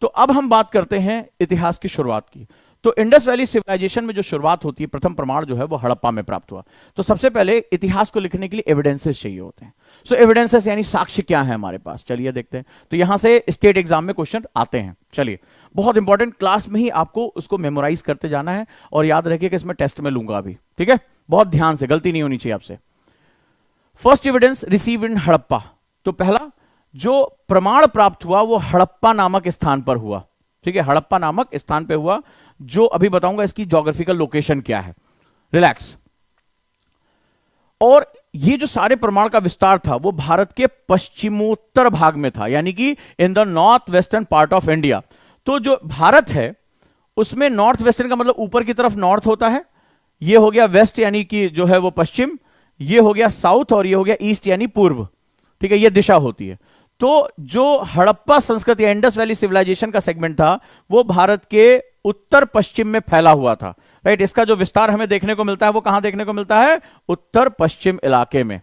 तो अब हम बात करते हैं इतिहास की शुरुआत की। तो इंडस वैली सिविलाइजेशन में जो शुरुआत होती है, प्रथम प्रमाण जो है वो हड़प्पा में प्राप्त हुआ। तो सबसे पहले इतिहास को लिखने के लिए एविडेंसेस चाहिए होते हैं। सो एविडेंसेस यानी साक्ष्य क्या है हमारे पास, चलिए देखते हैं। तो यहां से स्टेट एग्जाम में क्वेश्चन आते हैं। चलिए, बहुत इंपॉर्टेंट, क्लास में ही आपको उसको मेमोराइज करते जाना है, और याद रखिए कि इसमें टेस्ट में लूंगा अभी, ठीक है। बहुत ध्यान से, गलती नहीं होनी चाहिए आपसे। First evidence receive in Harappa. तो पहला जो प्रमाण प्राप्त हुआ वो हड़प्पा नामक स्थान पर हुआ, ठीक है। हड़प्पा नामक स्थान पे हुआ, जो अभी बताऊंगा इसकी ज्योग्राफिकल लोकेशन क्या है। रिलैक्स। और ये जो सारे प्रमाण का विस्तार था वो भारत के पश्चिमोत्तर भाग में था, यानी कि in the north western part of India. तो जो भारत है उसमें नॉर्थ वेस्टर्न का मतलब ऊपर की तरफ नॉर्थ होता है, ये हो गया वेस्ट यानी कि जो है वो पश्चिम, ये हो गया साउथ, और ये हो गया ईस्ट यानी पूर्व, ठीक है। ये दिशा होती है। तो जो हड़प्पा संस्कृति या इंडस वैली सिविलाइजेशन का सेगमेंट था वो भारत के उत्तर पश्चिम में फैला हुआ था, राइट। इसका जो विस्तार हमें देखने को मिलता है वो कहां देखने को मिलता है, उत्तर पश्चिम इलाके में,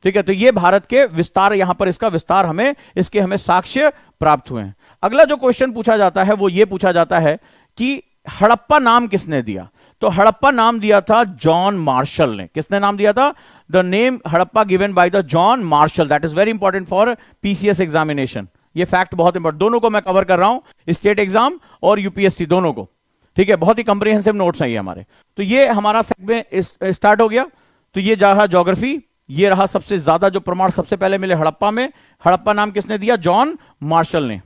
ठीक है। तो ये भारत के विस्तार, यहां पर इसका विस्तार हमें साक्ष्य प्राप्त हुए हैं। अगला जो क्वेश्चन पूछा जाता है वो ये पूछा जाता है कि हड़प्पा नाम किसने दिया। तो हड़प्पा नाम दिया था जॉन मार्शल ने। किसने नाम दिया था? The name Harappa given by the John Marshall. That is very important for PCS examination. ये फैक्ट बहुत इंपॉर्टेंट, दोनों को मैं कवर कर रहा हूं, स्टेट एग्जाम और यूपीएससी दोनों को, ठीक है। बहुत ही कंप्रिहेंसिव नोट्स हैं ये हमारे। तो ये हमारा सेगमेंट स्टार्ट हो गया। तो ये जा रहा ज्योग्राफी, ये रहा सबसे ज्यादा जो प्रमाण सबसे पहले मिले हड़प्पा में। हड़प्पा नाम किसने दिया? जॉन मार्शल ने।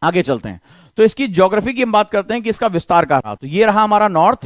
आगे चलते हैं। तो इसकी ज्योग्राफी की हम बात करते हैं कि इसका विस्तार कहाँ रहा। तो ये रहा हमारा north,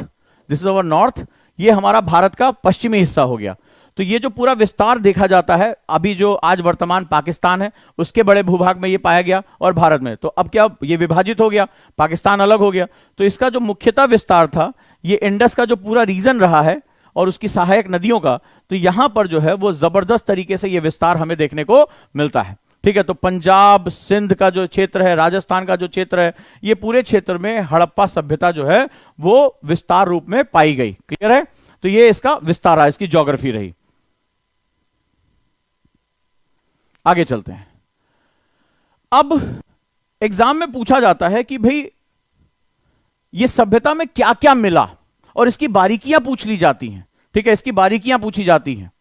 this is our north, ये हमारा भारत का पश्चिमी हिस्सा हो गया। तो ये जो पूरा विस्तार देखा जाता है, अभी जो आज वर्तमान पाकिस्तान है उसके बड़े भूभाग में ये पाया गया, और भारत में। तो अब क्या, ये विभाजित हो गया, पाकिस्तान अलग हो गया। तो इसका जो मुख्यतः विस्तार था ये इंडस का जो पूरा रीजन रहा है और उसकी सहायक नदियों का, तो यहां पर जो है वो जबरदस्त तरीके से ये विस्तार हमें देखने को मिलता है, ठीक है। तो पंजाब, सिंध का जो क्षेत्र है, राजस्थान का जो क्षेत्र है, ये पूरे क्षेत्र में हड़प्पा सभ्यता जो है वो विस्तार रूप में पाई गई। क्लियर है? तो ये इसका विस्तार है, इसकी ज्योग्राफी रही। आगे चलते हैं। अब एग्जाम में पूछा जाता है कि भाई ये सभ्यता में क्या क्या मिला, और इसकी बारीकियां पूछ ली जाती हैं, ठीक है। इसकी बारीकियां पूछी जाती हैं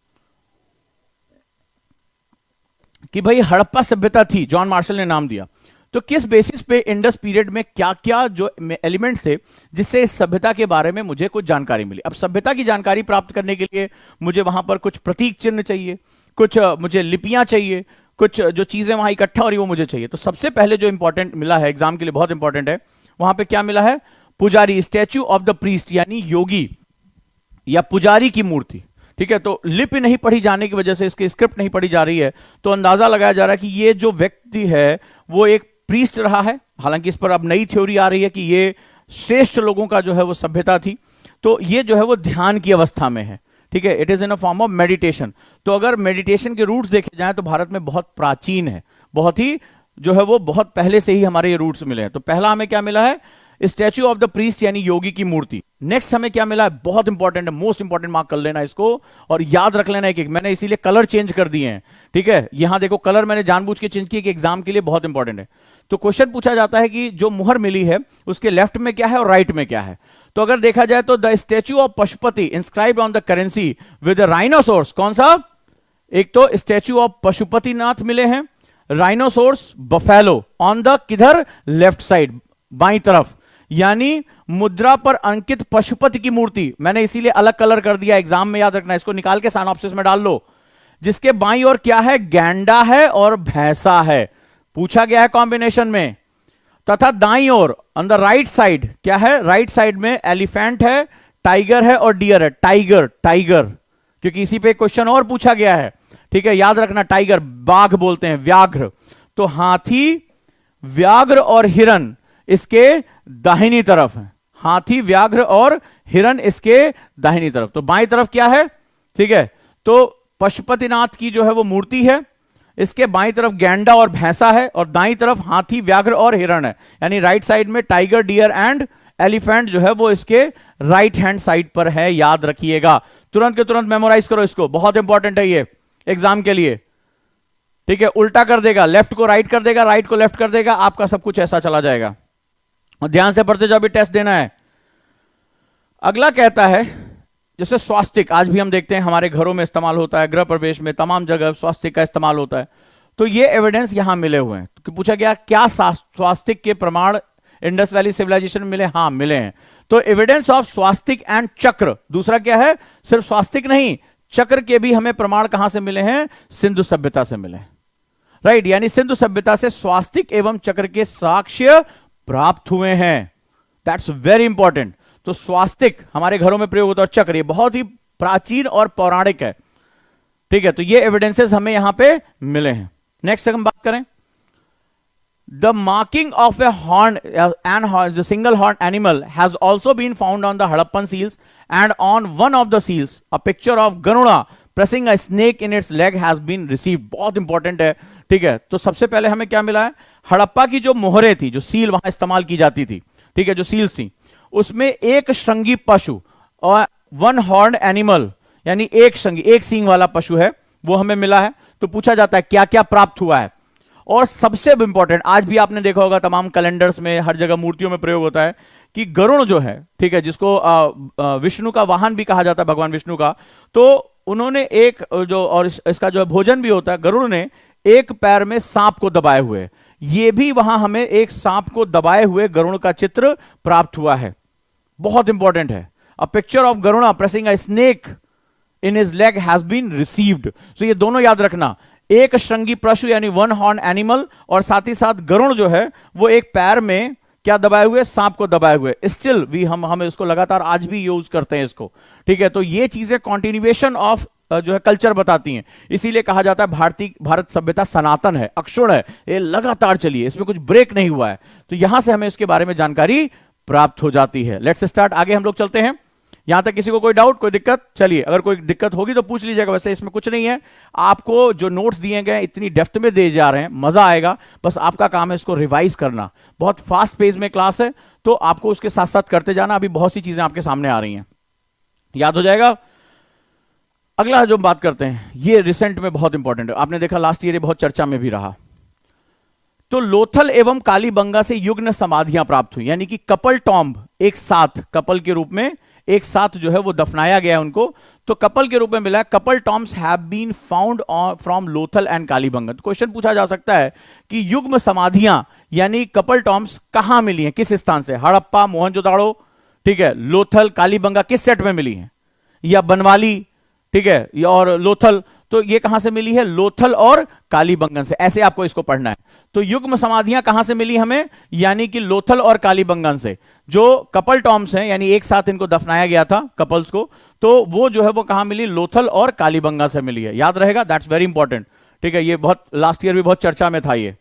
कि भाई हड़प्पा सभ्यता थी, जॉन मार्शल ने नाम दिया, तो किस बेसिस पे इंडस पीरियड में क्या क्या जो एलिमेंट्स थे जिससे इस सभ्यता के बारे में मुझे कुछ जानकारी मिली। अब सभ्यता की जानकारी प्राप्त करने के लिए मुझे वहां पर कुछ प्रतीक चिन्ह चाहिए, कुछ मुझे लिपियां चाहिए, कुछ जो चीजें वहां इकट्ठा हो रही वो मुझे चाहिए। तो सबसे पहले जो इंपॉर्टेंट मिला है, एग्जाम के लिए बहुत इंपॉर्टेंट है, वहां पे क्या मिला है? पुजारी, स्टैच्यू ऑफ द प्रीस्ट, यानी योगी या पुजारी की मूर्ति, ठीक है। तो लिपि नहीं पढ़ी जाने की वजह से, इसकी स्क्रिप्ट नहीं पढ़ी जा रही है, तो अंदाजा लगाया जा रहा है कि ये जो व्यक्ति है वो एक प्रीस्ट रहा है। हालांकि इस पर अब नई थ्योरी आ रही है कि ये श्रेष्ठ लोगों का जो है वो सभ्यता थी। तो ये जो है वो ध्यान की अवस्था में है, ठीक है। It is in a form of meditation. तो अगर मेडिटेशन के रूट्स देखे जाएं तो भारत में बहुत प्राचीन है, बहुत ही जो है वो बहुत पहले से ही हमारे ये रूट्स मिले हैं। तो पहला हमें क्या मिला है, स्टैच्यू ऑफ द प्रीस्ट यानी योगी की मूर्ति। नेक्स्ट हमें क्या मिला है, बहुत इंपॉर्टेंट है, मोस्ट इंपॉर्टेंट, मार्क कर लेना इसको और याद रख लेना एक एक। मैंने इसीलिए कलर चेंज कर दिए हैं, ठीक है। यहां देखो कलर मैंने जानबूझ के चेंज किया कि एग्जाम के लिए बहुत इंपॉर्टेंट है। तो क्वेश्चन पूछा जाता है कि जो मुहर मिली है उसके लेफ्ट में क्या है और राइट में क्या है। तो अगर देखा जाए तो the statue of Pashupati inscribed on the currency with rhinoceros, कौन सा, एक तो स्टैच्यू ऑफ पशुपतिनाथ मिले हैं, राइनोसोर्स बफेलो ऑन द किधर, लेफ्ट साइड, बाईं तरफ, यानी मुद्रा पर अंकित पशुपति की मूर्ति। मैंने इसीलिए अलग कलर कर दिया, एग्जाम में याद रखना, इसको निकाल के साइनॉप्सिस में डाल लो। जिसके बाईं ओर क्या है, गैंडा है और भैंसा है, पूछा गया है कॉम्बिनेशन में। तथा दाईं ओर ऑन द राइट साइड क्या है, राइट साइड में एलिफेंट है, टाइगर है और डियर है। टाइगर, टाइगर, क्योंकि इसी पे क्वेश्चन और पूछा गया है, ठीक है, याद रखना। टाइगर बाघ बोलते हैं, व्याघ्र, तो हाथी, व्याघ्र और हिरन इसके दाहिनी तरफ है। हाथी, व्याघ्र और हिरन इसके दाहिनी तरफ। तो बाईं तरफ क्या है, ठीक है, तो पशुपतिनाथ की जो है वो मूर्ति है, इसके बाईं तरफ गैंडा और भैंसा है और दाईं तरफ हाथी, व्याघ्र और हिरण है। यानी राइट साइड में टाइगर, डियर एंड एलिफेंट जो है वो इसके राइट हैंड साइड पर है, याद रखिएगा। तुरंत के तुरंत मेमोराइज करो इसको, बहुत इंपॉर्टेंट है ये एग्जाम के लिए, ठीक है। उल्टा कर देगा, लेफ्ट को राइट कर देगा, राइट को लेफ्ट कर देगा, आपका सब कुछ ऐसा चला जाएगा। और ध्यान से पढ़ते जाओ, भी टेस्ट देना है। अगला कहता है जैसे स्वास्तिक, आज भी हम देखते हैं हमारे घरों में इस्तेमाल होता है, गृह प्रवेश में, तमाम जगह स्वास्तिक का इस्तेमाल होता है। तो ये एविडेंस यहां मिले हुए हैं। तो पूछा गया क्या स्वास्तिक के प्रमाण इंडस वैली सिविलाइजेशन में मिले, हां मिले हैं। तो एविडेंस ऑफ स्वास्तिक एंड चक्र, दूसरा क्या है, सिर्फ स्वास्तिक नहीं, चक्र के भी हमें प्रमाण कहां से मिले हैं, सिंधु सभ्यता से मिले, राइट। यानी सिंधु सभ्यता से स्वास्तिक एवं चक्र के साक्ष्य प्राप्त हुए हैं, दैट्स वेरी इंपॉर्टेंट। तो स्वास्तिक हमारे घरों में प्रयोग होता है और चक्र ये बहुत ही प्राचीन और पौराणिक है, ठीक है। तो ये एविडेंसेस हमें यहां पे मिले हैं। नेक्स्ट हम बात करें, the marking of a horn and single horn animal has also been found on the Harappan seals and on one of the seals a picture of Garuda pressing a snake in its leg has been received. बहुत इंपॉर्टेंट है, ठीक है। तो सबसे पहले हमें क्या मिला है, हड़प्पा की जो मोहरें थी, जो सील वहां इस्तेमाल की जाती थी, ठीक है, जो सील्स थी, उसमें एक श्रृंगी पशु और वन हॉर्न एनिमल यानी एक श्रृंगी, एक सींग वाला पशु है, वो हमें मिला है। तो पूछा जाता है क्या क्या प्राप्त हुआ है। और सबसे इंपॉर्टेंट, आज भी आपने देखा होगा तमाम कैलेंडर्स में, हर जगह मूर्तियों में प्रयोग होता है कि गरुड़ जो है, ठीक है, जिसको विष्णु का वाहन भी कहा जाता है, भगवान विष्णु का, तो उन्होंने एक जो, और इसका जो भोजन भी होता है, गरुड़ ने एक पैर में सांप को दबाए हुए, ये भी वहां हमें एक सांप को दबाए हुए गरुड़ का चित्र प्राप्त हुआ है, बहुत इंपॉर्टेंट है। A picture of Garuda pressing a snake in his leg has been received. So ये दोनों याद रखना, एक श्रृंगी पशु यानी वन हॉर्न एनिमल और साथ ही साथ गरुड़ जो है वो एक पैर में क्या दबाए हुए, सांप को दबाए हुए। स्टिल भी हम इसको लगातार आज भी यूज करते हैं इसको, ठीक है। तो ये चीजें कॉन्टिन्यूएशन ऑफ जो है कल्चर बताती हैं, इसीलिए कहा जाता है भारत सभ्यता सनातन है, अक्षुण है, ये लगातार चली है, इसमें कुछ ब्रेक नहीं हुआ है। तो यहां से हमें इसके बारे में जानकारी प्राप्त हो जाती है। लेट्स स्टार्ट, आगे हम लोग चलते हैं। यहां तक किसी को कोई डाउट, कोई दिक्कत, चलिए अगर कोई दिक्कत होगी तो पूछ लीजिएगा, वैसे इसमें कुछ नहीं है। आपको जो नोट्स दिए गए इतनी डेप्थ में दे जा रहे हैं, मजा आएगा, बस आपका काम है इसको रिवाइज करना। बहुत फास्ट पेज में क्लास है, तो आपको उसके साथ साथ करते जाना, अभी बहुत सी चीजें आपके सामने आ रही हैं, याद हो जाएगा। अगला जो बात करते हैं, ये रिसेंट में बहुत इंपॉर्टेंट है, आपने देखा लास्ट ईयर ये बहुत चर्चा में भी रहा। तो लोथल एवं कालीबंगा से युग्म समाधियां प्राप्त हुई, यानी कि कपल टॉम्ब एक साथ, कपल के रूप में एक साथ जो है वो दफनाया गया उनको, तो कपल के रूप में मिला। Couple tombs have been found from Lothal and Kalibanga. तो क्वेश्चन पूछा जा सकता है कि युग्म समाधियां यानी कपल टॉम्ब्स कहां मिली हैं, किस स्थान से, हड़प्पा, मोहनजोदाड़ो, ठीक है, लोथल, कालीबंगा किस सेट में मिली हैं, या बनवाली, ठीक है, और लोथल, तो ये कहां से मिली है, लोथल और कालीबंगन से, ऐसे आपको इसको पढ़ना है। तो युग्म समाधियां कहां से मिली हमें, यानी कि लोथल और कालीबंगन से। जो कपल टॉम्ब्स हैं यानी एक साथ इनको दफनाया गया था कपल्स को, तो वो जो है वो कहां मिली, लोथल और कालीबंगा से मिली है, याद रहेगा, दैट्स वेरी इंपॉर्टेंट, ठीक है। ये बहुत लास्ट ईयर भी बहुत चर्चा में था ये।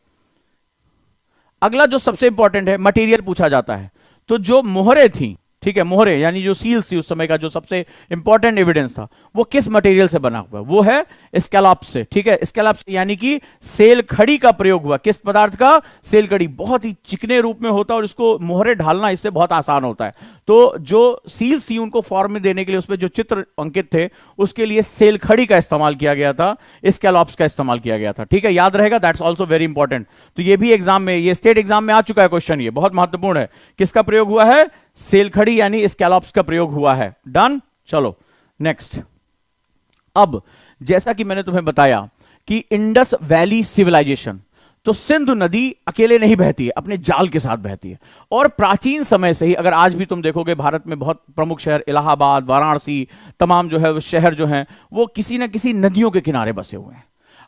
अगला जो सबसे इंपॉर्टेंट है, मटेरियल पूछा जाता है। तो जो मोहरें थी, ठीक है, मोहरे यानी जो सील्स थी उस समय का जो सबसे इंपॉर्टेंट एविडेंस था, वो किस मटेरियल से बना हुआ है? वो है स्कैलॉप्स से। ठीक है, स्कैलॉप्स यानी कि सेल खड़ी का प्रयोग हुआ। किस पदार्थ का? सेल खड़ी। बहुत ही चिकने रूप में होता है और इसको मोहरे ढालना इससे बहुत आसान होता है। तो जो सील्स थी उनको फॉर्म में देने के लिए उसमें जो चित्र अंकित थे उसके लिए सेल खड़ी का इस्तेमाल किया गया था, स्कैलॉप्स का इस्तेमाल किया गया था। ठीक है, याद रहेगा, दैट्स ऑल्सो वेरी इंपॉर्टेंट। तो ये भी एग्जाम में, ये स्टेट एग्जाम में आ चुका है क्वेश्चन, ये बहुत महत्वपूर्ण है। किसका प्रयोग हुआ है? सेल खड़ी यानी स्कैलॉप्स का प्रयोग हुआ है। डन। चलो नेक्स्ट। अब जैसा कि मैंने तुम्हें बताया कि इंडस वैली सिविलाइजेशन, तो सिंधु नदी अकेले नहीं बहती है, अपने जाल के साथ बहती है। और प्राचीन समय से ही, अगर आज भी तुम देखोगे भारत में बहुत प्रमुख शहर इलाहाबाद, वाराणसी, तमाम जो है वो शहर जो हैं वो किसी ना किसी नदियों के किनारे बसे हुए हैं।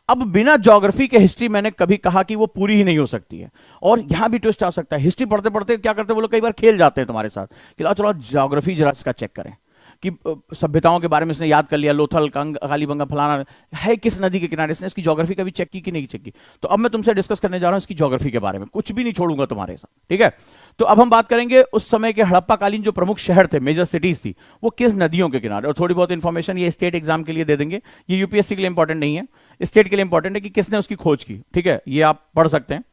अब बिना ज्योग्राफी के हिस्ट्री, मैंने कभी कहा कि वो पूरी ही नहीं हो सकती है। और यहां भी ट्विस्ट आ सकता है। हिस्ट्री पढ़ते पढ़ते क्या करते हैं वो लोग, कई बार खेल जाते हैं तुम्हारे साथ कि लो चलो ज्योग्राफी जरा इसका चेक करें कि सभ्यताओं के बारे में इसने याद कर लिया, लोथल, कंग, कालीबंगा, फलाना है किस नदी के किनारे, इसने इसकी ज्योग्राफी कभी चेक की कि नहीं चेक की। तो अब मैं तुमसे डिस्कस करने जा रहा हूं इसकी ज्योग्राफी के बारे में, कुछ भी नहीं छोड़ूंगा तुम्हारे साथ। ठीक है, तो अब हम बात करेंगे उस समय के हड़प्पा कालीन जो प्रमुख शहर थे, मेजर सिटीज थी, वो किस नदियों के किनारे। और थोड़ी बहुत इंफॉर्मेशन ये स्टेट एग्जाम के लिए दे देंगे, ये यूपीएससी के लिए इंपॉर्टेंट नहीं है, स्टेट के लिए इंपॉर्टेंट है कि किसने उसकी खोज की। ठीक है, ये आप पढ़ सकते हैं।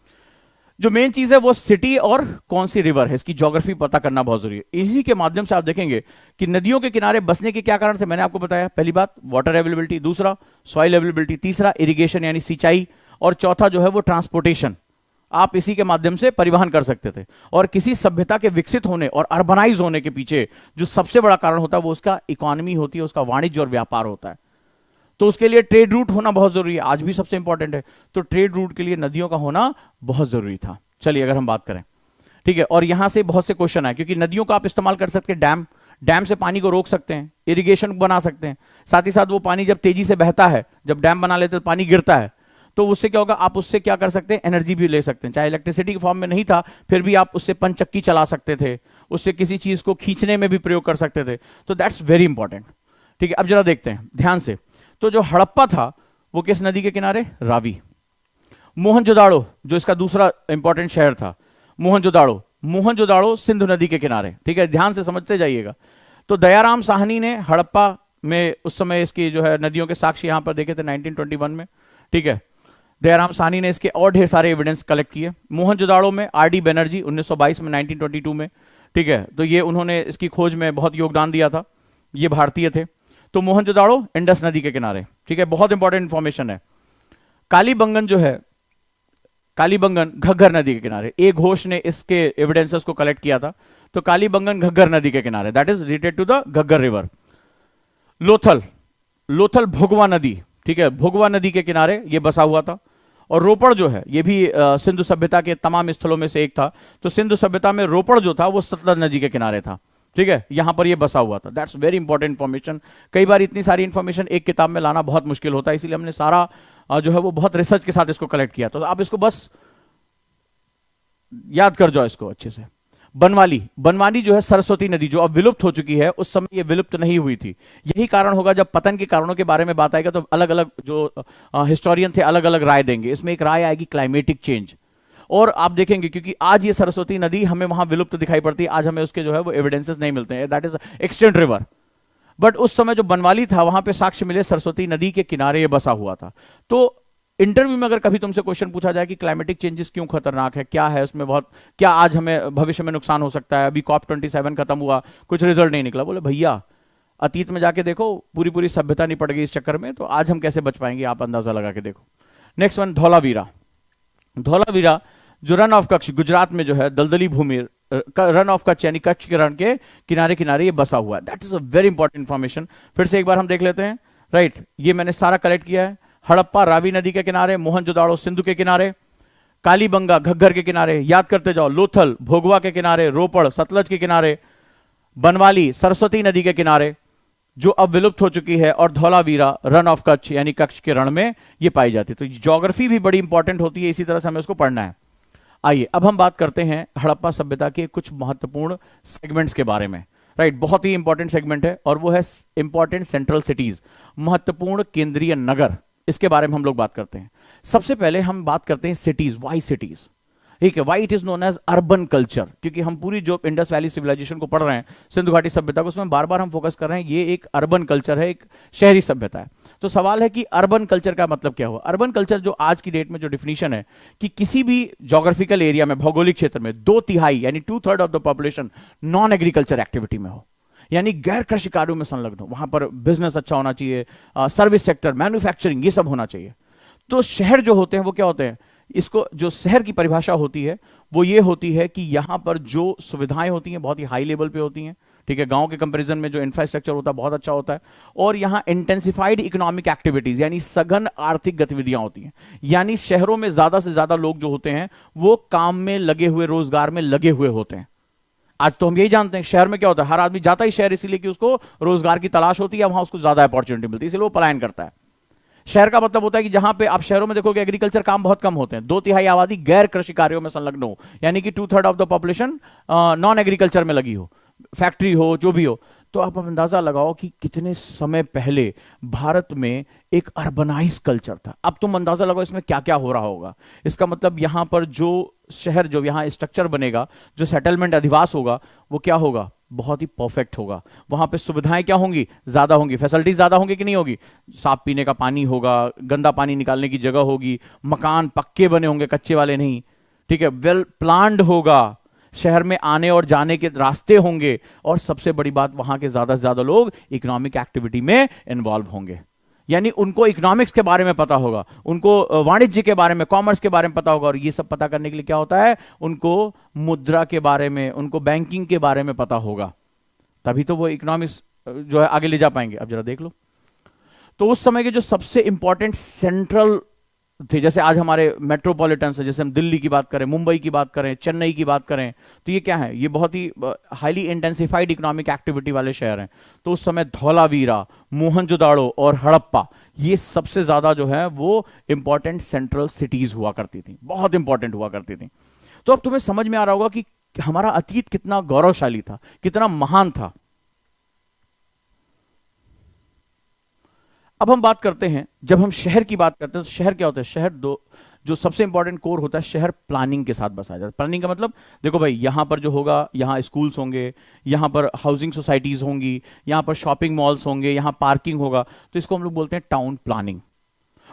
जो मेन चीज है वो सिटी और कौन सी रिवर है, इसकी ज्योग्राफी पता करना बहुत जरूरी है। इसी के माध्यम से आप देखेंगे कि नदियों के किनारे बसने के क्या कारण थे। मैंने आपको बताया, पहली बात वाटर अवेलेबिलिटी, दूसरा सॉइल अवेलेबिलिटी, तीसरा इरिगेशन यानी सिंचाई, और चौथा जो है वो ट्रांसपोर्टेशन। आप इसी के माध्यम से परिवहन कर सकते थे। और किसी सभ्यता के विकसित होने और अर्बनाइज होने के पीछे जो सबसे बड़ा कारण होता है वो उसका इकोनॉमी होती है, उसका वाणिज्य और व्यापार होता है। तो उसके लिए ट्रेड रूट होना बहुत जरूरी है, आज भी सबसे इंपॉर्टेंट है। तो ट्रेड रूट के लिए नदियों का होना बहुत जरूरी था। चलिए अगर हम बात करें, ठीक है, और यहां से बहुत से क्वेश्चन आए, क्योंकि नदियों का आप इस्तेमाल कर सकते हैं, डैम से पानी को रोक सकते हैं, इरिगेशन बना सकते हैं। साथ ही साथ वो पानी जब तेजी से बहता है, जब डैम बना लेते तो पानी गिरता है, तो उससे क्या होगा, आप उससे क्या कर सकते हैं, एनर्जी भी ले सकते हैं। चाहे इलेक्ट्रिसिटी के फॉर्म में नहीं था, फिर भी आप उससे पंचक्की चला सकते थे, उससे किसी चीज को खींचने में भी प्रयोग कर सकते थे। तो दैट्स वेरी इंपॉर्टेंट। ठीक है, अब जरा देखते हैं ध्यान से। तो जो हड़प्पा था वो किस नदी के किनारे? रावी। मोहनजोदाड़ो जो इसका दूसरा इंपॉर्टेंट शहर था, मोहनजोदाड़ो सिंधु नदी के किनारे। ठीक है, ध्यान से समझते जाइएगा। तो दयाराम साहनी ने हड़प्पा में उस समय इसकी जो है नदियों के साक्ष्य यहां पर देखे थे 1921 में। ठीक है, दयाराम साहनी ने इसके और ढेर सारे एविडेंस कलेक्ट किए। मोहनजोदाड़ो में आरडी बनर्जी 1922 में, 1922 में। ठीक है, तो ये उन्होंने इसकी खोज में बहुत योगदान दिया था, ये भारतीय थे। तो मोहनजोदाड़ो इंडस नदी के किनारे। ठीक है, बहुत इंपॉर्टेंट इंफॉर्मेशन है। कालीबंगन जो है, कालीबंगन घग्गर नदी के किनारे। ए घोष ने इसके एविडेंसेस को कलेक्ट किया था। तो कालीबंगन घग्गर नदी के किनारे, that is related to the Ghaggar river. Lothal Bhogava नदी, ठीक है, भोगवा नदी के किनारे ये बसा हुआ था। और रोपड़ जो है ये भी सिंधु सभ्यता के तमाम स्थलों में से एक था। तो सिंधु सभ्यता में रोपड़ जो था वो सतलज नदी के किनारे था। ठीक है, यहां पर ये बसा हुआ था। That's very important information. कई बार इतनी सारी इंफॉर्मेशन एक किताब में लाना बहुत मुश्किल होता है, इसीलिए हमने सारा जो है वो बहुत रिसर्च के साथ इसको कलेक्ट किया। तो आप इसको बस याद कर जाओ इसको अच्छे से। बनवाली जो है सरस्वती नदी, जो अब विलुप्त हो चुकी है, उस समय ये विलुप्त नहीं हुई थी। यही कारण होगा, जब पतन के कारणों के बारे में बात आएगा तो अलग अलग जो हिस्टोरियन थे अलग अलग राय देंगे। इसमें एक राय आएगी क्लाइमेटिक चेंज। और आप देखेंगे क्योंकि आज ये सरस्वती नदी हमें वहां विलुप्त दिखाई पड़ती है, आज हमें उसके जो है वो एविडेंसेस नहीं मिलते हैं, that is extent river. But उस समय जो बनवाली था वहां पे साक्ष्य मिले, सरस्वती नदी के किनारे ये बसा हुआ था। तो इंटरव्यू में अगर कभी तुमसे क्वेश्चन पूछा जाए कि क्लाइमेटिक चेंजेस क्यों खतरनाक है, क्या है उसमें, बहुत क्या आज हमें भविष्य में नुकसान हो सकता है, अभी COP27 खत्म हुआ, कुछ रिजल्ट नहीं निकला, बोले भैया अतीत में जाके देखो, पूरी पूरी सभ्यता नहीं पड़ गई इस चक्कर में, तो आज हम कैसे बच पाएंगे, आप अंदाजा लगा के देखो। नेक्स्ट वन, धौलावीरा जो रन ऑफ कच्छ, गुजरात में जो है दलदली भूमि, रन ऑफ कच्छ यानी कच्छ के रण के किनारे किनारे ये बसा हुआ है। That is a very important information. फिर से एक बार हम देख लेते हैं। राइट, ये मैंने सारा कलेक्ट किया है। हड़प्पा रावी नदी के किनारे, मोहनजोदाड़ो सिंधु के किनारे, कालीबंगा घग्गर के किनारे, याद करते जाओ, लोथल भोगवा के किनारे, रोपड़ सतलज के किनारे, बनवाली सरस्वती नदी के किनारे जो अब विलुप्त हो चुकी है, और धौलावीरा रन ऑफ कच्छ यानी कच्छ के रण में ये पाई जाती है। तो ज्योग्राफी भी बड़ी इंपॉर्टेंट होती है, इसी तरह से हमें उसको पढ़ना है। आइए अब हम बात करते हैं हड़प्पा सभ्यता के कुछ महत्वपूर्ण सेगमेंट्स के बारे में। राइट, बहुत ही इंपॉर्टेंट सेगमेंट है और वो है इंपॉर्टेंट सेंट्रल सिटीज, महत्वपूर्ण केंद्रीय नगर। इसके बारे में हम लोग बात करते हैं। सबसे पहले हम बात करते हैं सिटीज, वाई सिटीज। ठीक है, why it is known as urban culture, क्योंकि हम पूरी जो इंडस वैली सिविलाइजेशन को पढ़ रहे हैं, सिंधु घाटी सभ्यता को, उसमें बार बार हम फोकस कर रहे हैं ये एक अर्बन कल्चर है, एक शहरी सभ्यता है। तो सवाल है कि अर्बन कल्चर का मतलब क्या हुआ। अर्बन कल्चर जो आज की डेट में जो डिफिनीशन है कि किसी भी जोग्राफिकल एरिया में, भौगोलिक क्षेत्र में 2/3 यानी 2/3 of the population non agriculture activity में हो, यानी गैर कृषि कार्यों में संलग्न हो, वहां पर बिजनेस अच्छा होना चाहिए, सर्विस सेक्टर, मैन्युफैक्चरिंग, ये सब होना चाहिए। तो शहर जो होते हैं वो क्या होते हैं, इसको जो शहर की परिभाषा होती है वो ये होती है कि यहां पर जो सुविधाएं होती हैं बहुत ही हाई लेवल पे होती हैं, ठीक है, गांव के कंपैरिजन में जो इंफ्रास्ट्रक्चर होता है बहुत अच्छा होता है, और यहां इंटेंसिफाइड इकोनॉमिक एक्टिविटीज यानी सघन आर्थिक गतिविधियां होती हैं। यानी शहरों में ज्यादा से ज्यादा लोग जो होते हैं वो काम में लगे हुए, रोजगार में लगे हुए होते हैं। आज तो हम यही जानते हैं शहर में क्या होता है, हर आदमी जाता ही शहर इसीलिए कि उसको रोजगार की तलाश होती है, वहां उसको ज्यादा अपॉर्चुनिटी मिलती है, इसलिए वो पलायन करता है। शहर का मतलब होता है कि जहां पे आप शहरों में देखोगे एग्रीकल्चर काम बहुत कम होते हैं, 2/3 आबादी गैर कृषि कार्यों में संलग्न हो, यानी कि 2/3 of the population non agriculture में लगी हो, फैक्ट्री हो, जो भी हो। तो आप अंदाजा लगाओ कि कितने समय पहले भारत में एक अर्बनाइज कल्चर था। अब तुम अंदाजा लगाओ इसमें क्या क्या हो रहा होगा। इसका मतलब यहां पर जो शहर, जो यहां स्ट्रक्चर बनेगा, जो सेटलमेंट अधिवास होगा, वो क्या होगा, बहुत ही परफेक्ट होगा। वहां पे सुविधाएं क्या होंगी, ज्यादा होंगी, फैसिलिटीज ज्यादा होंगी कि नहीं होगी, साफ पीने का पानी होगा, गंदा पानी निकालने की जगह होगी, मकान पक्के बने होंगे, कच्चे वाले नहीं, ठीक है, वेल प्लान्ड होगा, शहर में आने और जाने के रास्ते होंगे, और सबसे बड़ी बात वहां के ज्यादा से ज्यादा लोग इकोनॉमिक एक्टिविटी में इन्वॉल्व होंगे। यानी उनको इकोनॉमिक्स के बारे में पता होगा, उनको वाणिज्य के बारे में, कॉमर्स के बारे में पता होगा, और ये सब पता करने के लिए क्या होता है, उनको मुद्रा के बारे में, उनको बैंकिंग के बारे में पता होगा, तभी तो वो इकोनॉमिक्स जो है आगे ले जा पाएंगे। अब जरा देख लो, तो उस समय के जो सबसे इंपॉर्टेंट सेंट्रल थे, जैसे आज हमारे मेट्रोपॉलिटन है, जैसे हम दिल्ली की बात करें, मुंबई की बात करें, चेन्नई की बात करें, तो ये क्या है, ये बहुत ही हाईली इंटेंसिफाइड इकोनॉमिक एक्टिविटी वाले शहर हैं। तो उस समय धौलावीरा, मोहनजोदाड़ो और हड़प्पा, ये सबसे ज्यादा जो है वो इंपॉर्टेंट सेंट्रल सिटीज हुआ करती थी, बहुत इंपॉर्टेंट हुआ करती थी। तो अब तुम्हें समझ में आ रहा होगा कि हमारा अतीत कितना गौरवशाली था, कितना महान था। अब हम बात करते हैं, जब हम शहर की बात करते हैं तो शहर क्या होता है, शहर दो जो सबसे इंपॉर्टेंट कोर होता है, शहर प्लानिंग के साथ बसाया जाता है। प्लानिंग का मतलब देखो भाई, यहां पर जो होगा, यहां स्कूल्स होंगे, यहां पर हाउसिंग सोसाइटीज होंगी, यहां पर शॉपिंग मॉल्स होंगे, यहां पार्किंग होगा, तो इसको हम लोग बोलते हैं टाउन प्लानिंग।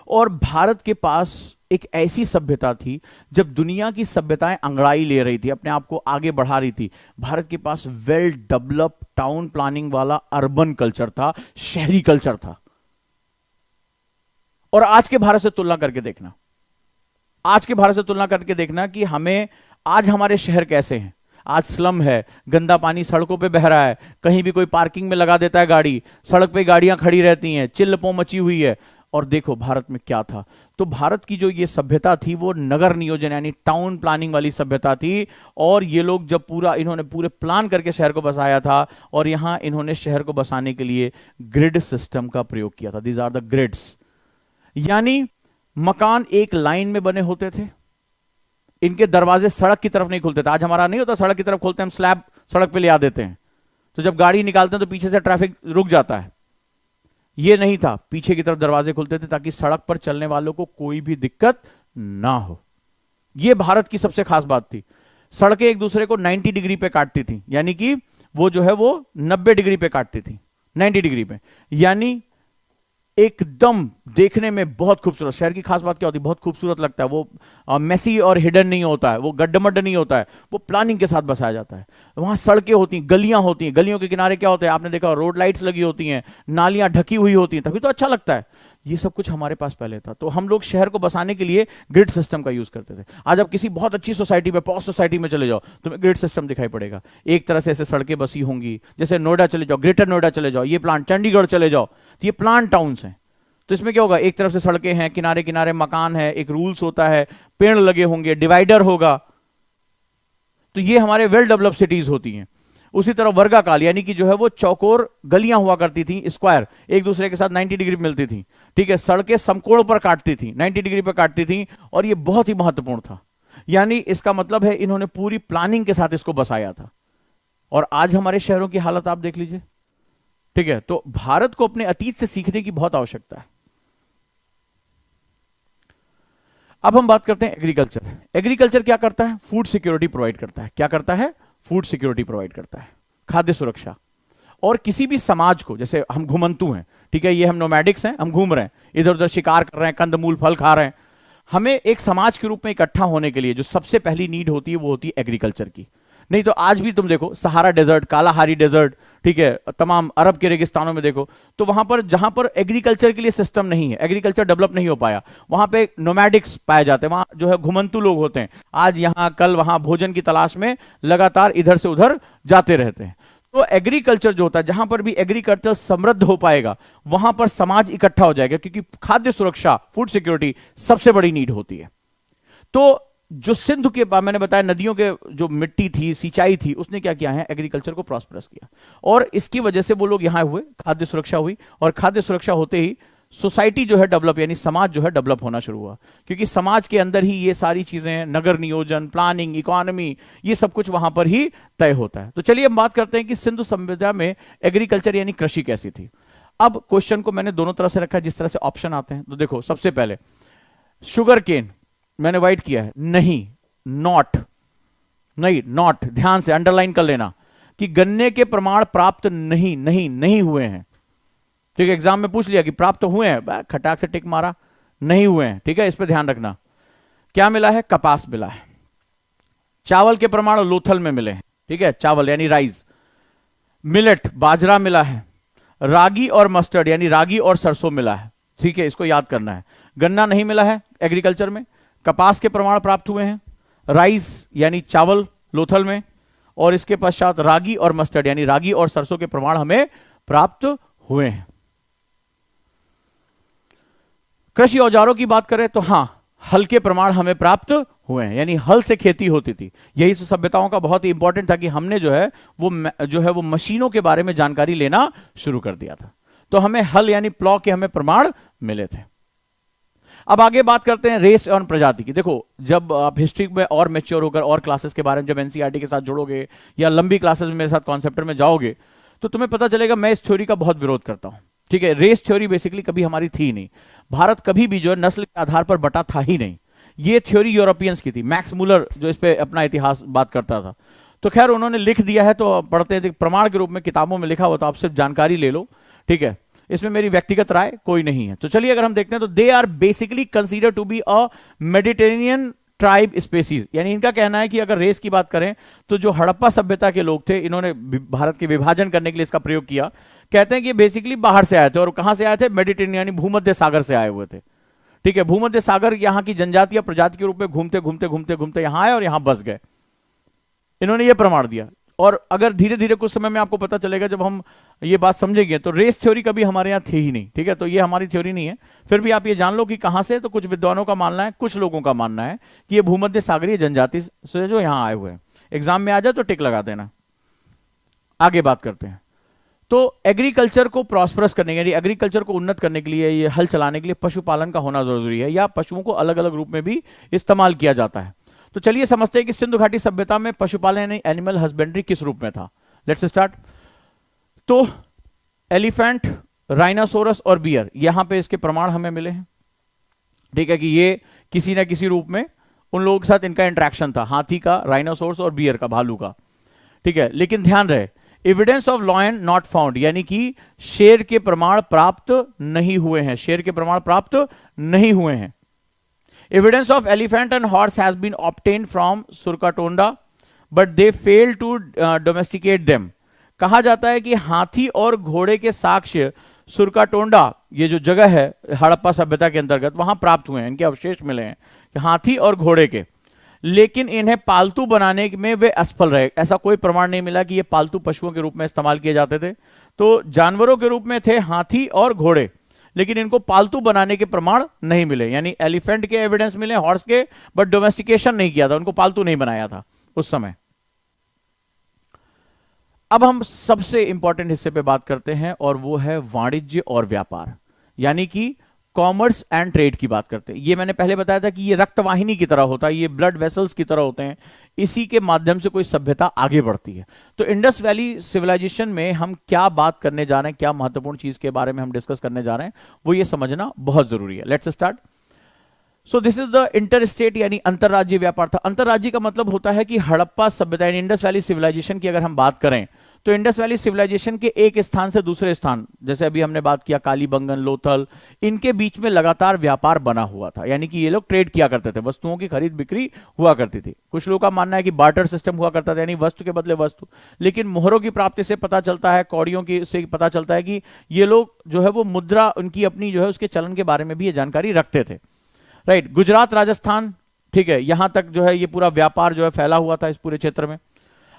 और भारत के पास एक ऐसी सभ्यता थी, जब दुनिया की सभ्यताएं अंगड़ाई ले रही थी, अपने आप को आगे बढ़ा रही थी, भारत के पास वेल डेवलप्ड टाउन प्लानिंग वाला अर्बन कल्चर था, शहरी कल्चर था। और आज के भारत से तुलना करके देखना, आज के भारत से तुलना करके देखना कि हमें आज हमारे शहर कैसे हैं। आज स्लम है, गंदा पानी सड़कों पे बह रहा है, कहीं भी कोई पार्किंग में लगा देता है गाड़ी, सड़क पे गाड़ियां खड़ी रहती हैं, चिल्लपो मची हुई है। और देखो भारत में क्या था, तो भारत की जो ये सभ्यता थी वो नगर नियोजन यानी टाउन प्लानिंग वाली सभ्यता थी। और ये लोग जब इन्होंने पूरे प्लान करके शहर को बसाया था, और यहां इन्होंने शहर को बसाने के लिए ग्रिड सिस्टम का प्रयोग किया था। दीज आर द ग्रिड्स, यानी मकान एक लाइन में बने होते थे, इनके दरवाजे सड़क की तरफ नहीं खुलते थे। आज हमारा नहीं होता, सड़क की तरफ खोलते हैं, हम स्लैब सड़क पे ले आ देते हैं, तो जब गाड़ी निकालते हैं तो पीछे से ट्रैफिक रुक जाता है। ये नहीं था, पीछे की तरफ दरवाजे खुलते थे ताकि सड़क पर चलने वालों को कोई भी दिक्कत ना हो। यह भारत की सबसे खास बात थी। सड़कें एक दूसरे को 90 डिग्री पे काटती थी, यानी कि वो जो है वो 90 डिग्री पे काटती थी, 90 डिग्री पे, यानी एकदम देखने में बहुत खूबसूरत। शहर की खास बात क्या होती है, बहुत खूबसूरत लगता है, वो मेसी और हिडन नहीं होता है, वो गड्ढमड्ढ नहीं होता है, वो प्लानिंग के साथ बसाया जाता है। वहां सड़कें होती हैं, गलियां होती हैं, गलियों के किनारे क्या होता है, आपने देखा रोड लाइट्स लगी होती हैं, नालियां ढकी हुई होती हैं, तभी तो अच्छा लगता है। ये सब कुछ हमारे पास पहले था। तो हम लोग शहर को बसाने के लिए ग्रिड सिस्टम का यूज करते थे। आज आप किसी बहुत अच्छी सोसाइटी में, पॉश सोसाइटी में चले जाओ, तुम्हें ग्रिड सिस्टम दिखाई पड़ेगा। एक तरह से ऐसे सड़कें बसी होंगी, जैसे नोएडा चले जाओ, ग्रेटर नोएडा चले जाओ, ये प्लांट, चंडीगढ़ चले जाओ, तो ये प्लांट टाउन्स हैं। तो इसमें क्या होगा, एक तरफ से सड़कें हैं, किनारे किनारे मकान है, एक रूल्स होता है, पेड़ लगे होंगे, डिवाइडर होगा, तो ये हमारे वेल डेवलप्ड सिटीज होती हैं। उसी तरह वर्गाकाल यानी कि जो है वो चौकोर गलियां हुआ करती थी, स्क्वायर, एक दूसरे के साथ 90 डिग्री मिलती थी, ठीक है, सड़कें समकोण पर काटती थी, 90 डिग्री पर काटती थी, और ये बहुत ही महत्वपूर्ण था। यानी इसका मतलब है इन्होंने पूरी प्लानिंग के साथ इसको बसाया था। और आज हमारे शहरों की हालत आप देख लीजिए, ठीक है। तो भारत को अपने अतीत से सीखने की बहुत आवश्यकता है। अब हम बात करते हैं एग्रीकल्चर। एग्रीकल्चर क्या करता है? फूड सिक्योरिटी प्रोवाइड करता है। क्या करता है? फूड सिक्योरिटी प्रोवाइड करता है, खाद्य सुरक्षा। और किसी भी समाज को, जैसे हम घुमंतु हैं, ठीक है, ये हम नोमैडिक्स हैं, हम घूम रहे हैं, इधर उधर शिकार कर रहे हैं, कंदमूल फल खा रहे हैं, हमें एक समाज के रूप में इकट्ठा होने के लिए जो सबसे पहली नीड होती है वो होती है एग्रीकल्चर की। नहीं तो आज भी तुम देखो सहारा डेजर्ट, कालाहारी डेजर्ट, ठीक है, तमाम अरब के रेगिस्तानों में देखो, तो वहां पर जहां पर एग्रीकल्चर के लिए सिस्टम नहीं है, एग्रीकल्चर डेवलप नहीं हो पाया, वहां पे नोमैडिक्स पाए जाते हैं, वहां जो है घुमंतु लोग होते हैं, आज यहां कल वहां भोजन की तलाश में लगातार इधर से उधर जाते रहते हैं। तो एग्रीकल्चर जो होता है, जहां पर भी एग्रीकल्चर समृद्ध हो पाएगा वहां पर समाज इकट्ठा हो जाएगा, क्योंकि खाद्य सुरक्षा, फूड सिक्योरिटी सबसे बड़ी नीड होती है। तो जो सिंधु के मैंने बताया नदियों के जो मिट्टी थी, सिंचाई थी, उसने क्या किया है? एग्रीकल्चर को प्रॉस्परस किया, और इसकी वजह से वो लोग यहां हुए, खाद्य सुरक्षा हुई, और खाद्य सुरक्षा होते ही सोसाइटी जो है डेवलप, यानी समाज जो है डेवलप होना शुरू हुआ, क्योंकि समाज के अंदर ही ये सारी चीजें, नगर नियोजन, प्लानिंग, इकोनॉमी, ये सब कुछ वहां पर ही तय होता है। तो चलिए हम बात करते हैं कि सिंधु सभ्यता में एग्रीकल्चर यानी कृषि कैसी थी। अब क्वेश्चन को मैंने दोनों तरह से रखा है, जिस तरह से ऑप्शन आते हैं। तो देखो, सबसे पहले शुगर केन मैंने वाइट किया है, नहीं, नॉट, नहीं, नॉट, ध्यान से अंडरलाइन कर लेना कि गन्ने के प्रमाण प्राप्त नहीं हुए हैं। ठीक है, एग्जाम में पूछ लिया कि प्राप्त हुए हैं, खटाक से टिक मारा, नहीं हुए हैं। ठीक है, इस पर ध्यान रखना। क्या मिला है? कपास मिला है। चावल के प्रमाण लोथल में मिले हैं, ठीक है, चावल यानी राइस। मिलेट, बाजरा मिला है। रागी और मस्टर्ड यानी रागी और सरसों मिला है, ठीक है, इसको याद करना है। गन्ना नहीं मिला है एग्रीकल्चर में। कपास के प्रमाण प्राप्त हुए हैं, राइस यानी चावल लोथल में, और इसके पश्चात रागी और मस्टर्ड यानी रागी और सरसों के प्रमाण हमें प्राप्त हुए हैं। कृषि औजारों की बात करें तो हां, हल के प्रमाण हमें प्राप्त हुए हैं, यानी हल से खेती होती थी। यही सभ्यताओं का बहुत ही इंपॉर्टेंट था कि हमने जो है वो मशीनों के बारे में जानकारी लेना शुरू कर दिया था। तो हमें हल यानी प्लॉ के हमें प्रमाण मिले थे। अब आगे बात करते हैं रेस और प्रजाति की। देखो, जब आप हिस्ट्री में और मैच्योर होकर और क्लासेस के बारे में जब एनसीईआरटी के साथ जुड़ोगे या लंबी क्लासेस में मेरे साथ कॉन्सेप्टर में जाओगे, तो तुम्हें पता चलेगा मैं इस थ्योरी का बहुत विरोध करता हूं। ठीक है, रेस थ्योरी बेसिकली कभी हमारी थी नहीं। भारत कभी भी जो है नस्ल के आधार पर बटा था ही नहीं। ये थ्योरी यूरोपियंस की थी। मैक्स मुलर जो इस पे अपना इतिहास बात करता था, तो खैर उन्होंने लिख दिया है, तो पढ़ते हैं, प्रमाण के रूप में किताबों में लिखा हुआ, तो आप सिर्फ जानकारी ले लो। ठीक है, इसमें मेरी व्यक्तिगत राय कोई नहीं है। तो चलिए अगर हम देखते हैं तो they are basically consider to be a Mediterranean tribe species, यानी इनका कहना है कि अगर रेस की बात करें तो जो हड़प्पा सभ्यता के लोग थे, इन्होंने भारत के विभाजन करने के लिए इसका प्रयोग किया। कहते हैं कि बेसिकली बाहर से आए थे, और कहां से आए थे? मेडिटेरेनियन यानी भूमध्य सागर से आए हुए थे। ठीक है, भूमध्य सागर यहां की जनजाति या प्रजाति के रूप में घूमते घूमते घूमते घूमते यहां आए और यहां बस गए। इन्होंने यह प्रमाण दिया। और अगर धीरे धीरे कुछ समय में आपको पता चलेगा, जब हम ये बात समझेंगे, तो रेस थ्योरी कभी हमारे यहाँ थी ही नहीं। ठीक है, तो ये हमारी थ्योरी नहीं है। फिर भी आप ये जान लो कि कहां से, तो कुछ विद्वानों का मानना है, कुछ लोगों का मानना है कि ये भूमध्य सागरीय जनजाति से जो यहां आए हुए हैं। एग्जाम में आ जाए तो टिक लगा देना। आगे बात करते हैं। तो एग्रीकल्चर को प्रॉस्परस करने, यानी एग्रीकल्चर को उन्नत करने के लिए, ये हल चलाने के लिए पशुपालन का होना जरूरी है, या पशुओं को अलग अलग रूप में भी इस्तेमाल किया जाता है। तो चलिए समझते हैं कि सिंधु घाटी सभ्यता में पशुपालन यानी एनिमल हस्बेंड्री किस रूप में था। Let's start. तो एलिफेंट, राइनासोरस और बियर, यहां पे इसके प्रमाण हमें मिले हैं। ठीक है, कि ये किसी ना किसी रूप में उन लोगों के साथ इनका इंटरेक्शन था, हाथी का, राइनासोरस और बियर का, भालू का। ठीक है, लेकिन ध्यान रहे, evidence of lion not found, यानी कि शेर के प्रमाण प्राप्त नहीं हुए हैं, शेर के प्रमाण प्राप्त नहीं हुए हैं। Evidence of elephant and horse has been obtained from Surkatonda, but they failed to domesticate them. कहा जाता है कि हाथी और घोड़े के साक्ष्य सुरकाटोंडा, ये जो जगह है हड़प्पा सभ्यता के अंतर्गत, वहां प्राप्त हुए हैं, इनके अवशेष मिले हैं हाथी और घोड़े के, लेकिन इन्हें पालतू बनाने में वे असफल रहे। ऐसा कोई प्रमाण नहीं मिला कि ये पालतू पशुओं के रूप में इस्तेमाल किए जाते थे। तो जानवरों के रूप में थे हाथी और घोड़े, लेकिन इनको पालतू बनाने के प्रमाण नहीं मिले। यानी एलिफेंट के एविडेंस मिले, हॉर्स के, बट डोमेस्टिकेशन नहीं किया था, उनको पालतू नहीं बनाया था उस समय। अब हम सबसे इंपॉर्टेंट हिस्से पे बात करते हैं, और वो है वाणिज्य और व्यापार, यानी कि कॉमर्स एंड ट्रेड की बात करते हैं। ये मैंने पहले बताया था कि ये रक्तवाहिनी की तरह होता है, ये ब्लड वेसल्स की तरह होते हैं, इसी के माध्यम से कोई सभ्यता आगे बढ़ती है। तो इंडस वैली सिविलाइजेशन में हम क्या बात करने जा रहे हैं, क्या महत्वपूर्ण चीज के बारे में हम डिस्कस करने जा रहे हैं, वो ये समझना बहुत जरूरी है। Let's start. So this is the inter state यानी अंतरराज्यीय व्यापार था। अंतरराज्यीय का मतलब होता है कि हड़प्पा सभ्यता यानी इंडस वैली सिविलाइजेशन की अगर हम बात करें तो इंडस वैली सिविलाइजेशन के एक स्थान से दूसरे स्थान, जैसे अभी हमने बात किया कालीबंगन, लोथल, इनके बीच में लगातार व्यापार बना हुआ था, यानी कि ये लोग ट्रेड किया करते थे, वस्तुओं की खरीद बिक्री हुआ करती थी। कुछ लोगों का मानना है कि बार्टर सिस्टम हुआ करता था, यानी वस्तु के बदले वस्तु। लेकिन मोहरों की प्राप्ति से पता चलता है, कौड़ियों की से पता चलता है कि ये लोग जो है वो मुद्रा उनकी अपनी जो है उसके चलन के बारे में भी ये जानकारी रखते थे। राइट, गुजरात, राजस्थान, ठीक है, यहां तक जो है ये पूरा व्यापार जो है फैला हुआ था इस पूरे क्षेत्र में।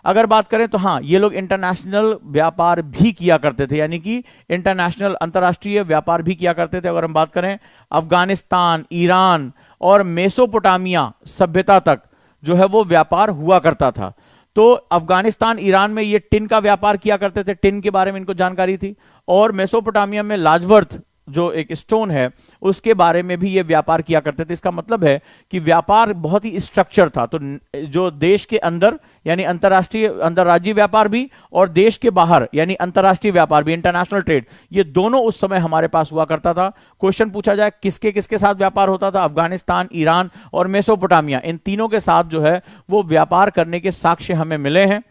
अगर बात करें तो हाँ, ये लोग इंटरनेशनल व्यापार भी किया करते थे, यानी कि इंटरनेशनल अंतरराष्ट्रीय व्यापार भी किया करते थे। अगर हम बात करें अफगानिस्तान, ईरान और मेसोपोटामिया सभ्यता तक जो है वो व्यापार हुआ करता था। तो अफगानिस्तान, ईरान में ये टिन का व्यापार किया करते थे, टिन के बारे में इनको जानकारी थी। और मेसोपोटामिया में लाजवर्थ जो एक स्टोन है उसके बारे में भी ये व्यापार किया करते थे। इसका मतलब है कि व्यापार बहुत ही स्ट्रक्चर था। तो जो देश के अंदर यानी अंतरराष्ट्रीय अंतरराज्यीय व्यापार भी और देश के बाहर यानी अंतरराष्ट्रीय व्यापार भी, इंटरनेशनल ट्रेड, ये दोनों उस समय हमारे पास हुआ करता था। क्वेश्चन पूछा जाए किसके किसके साथ व्यापार होता था, अफगानिस्तान, ईरान और मेसोपोटामिया, इन तीनों के साथ जो है वो व्यापार करने के साक्ष्य हमें मिले हैं।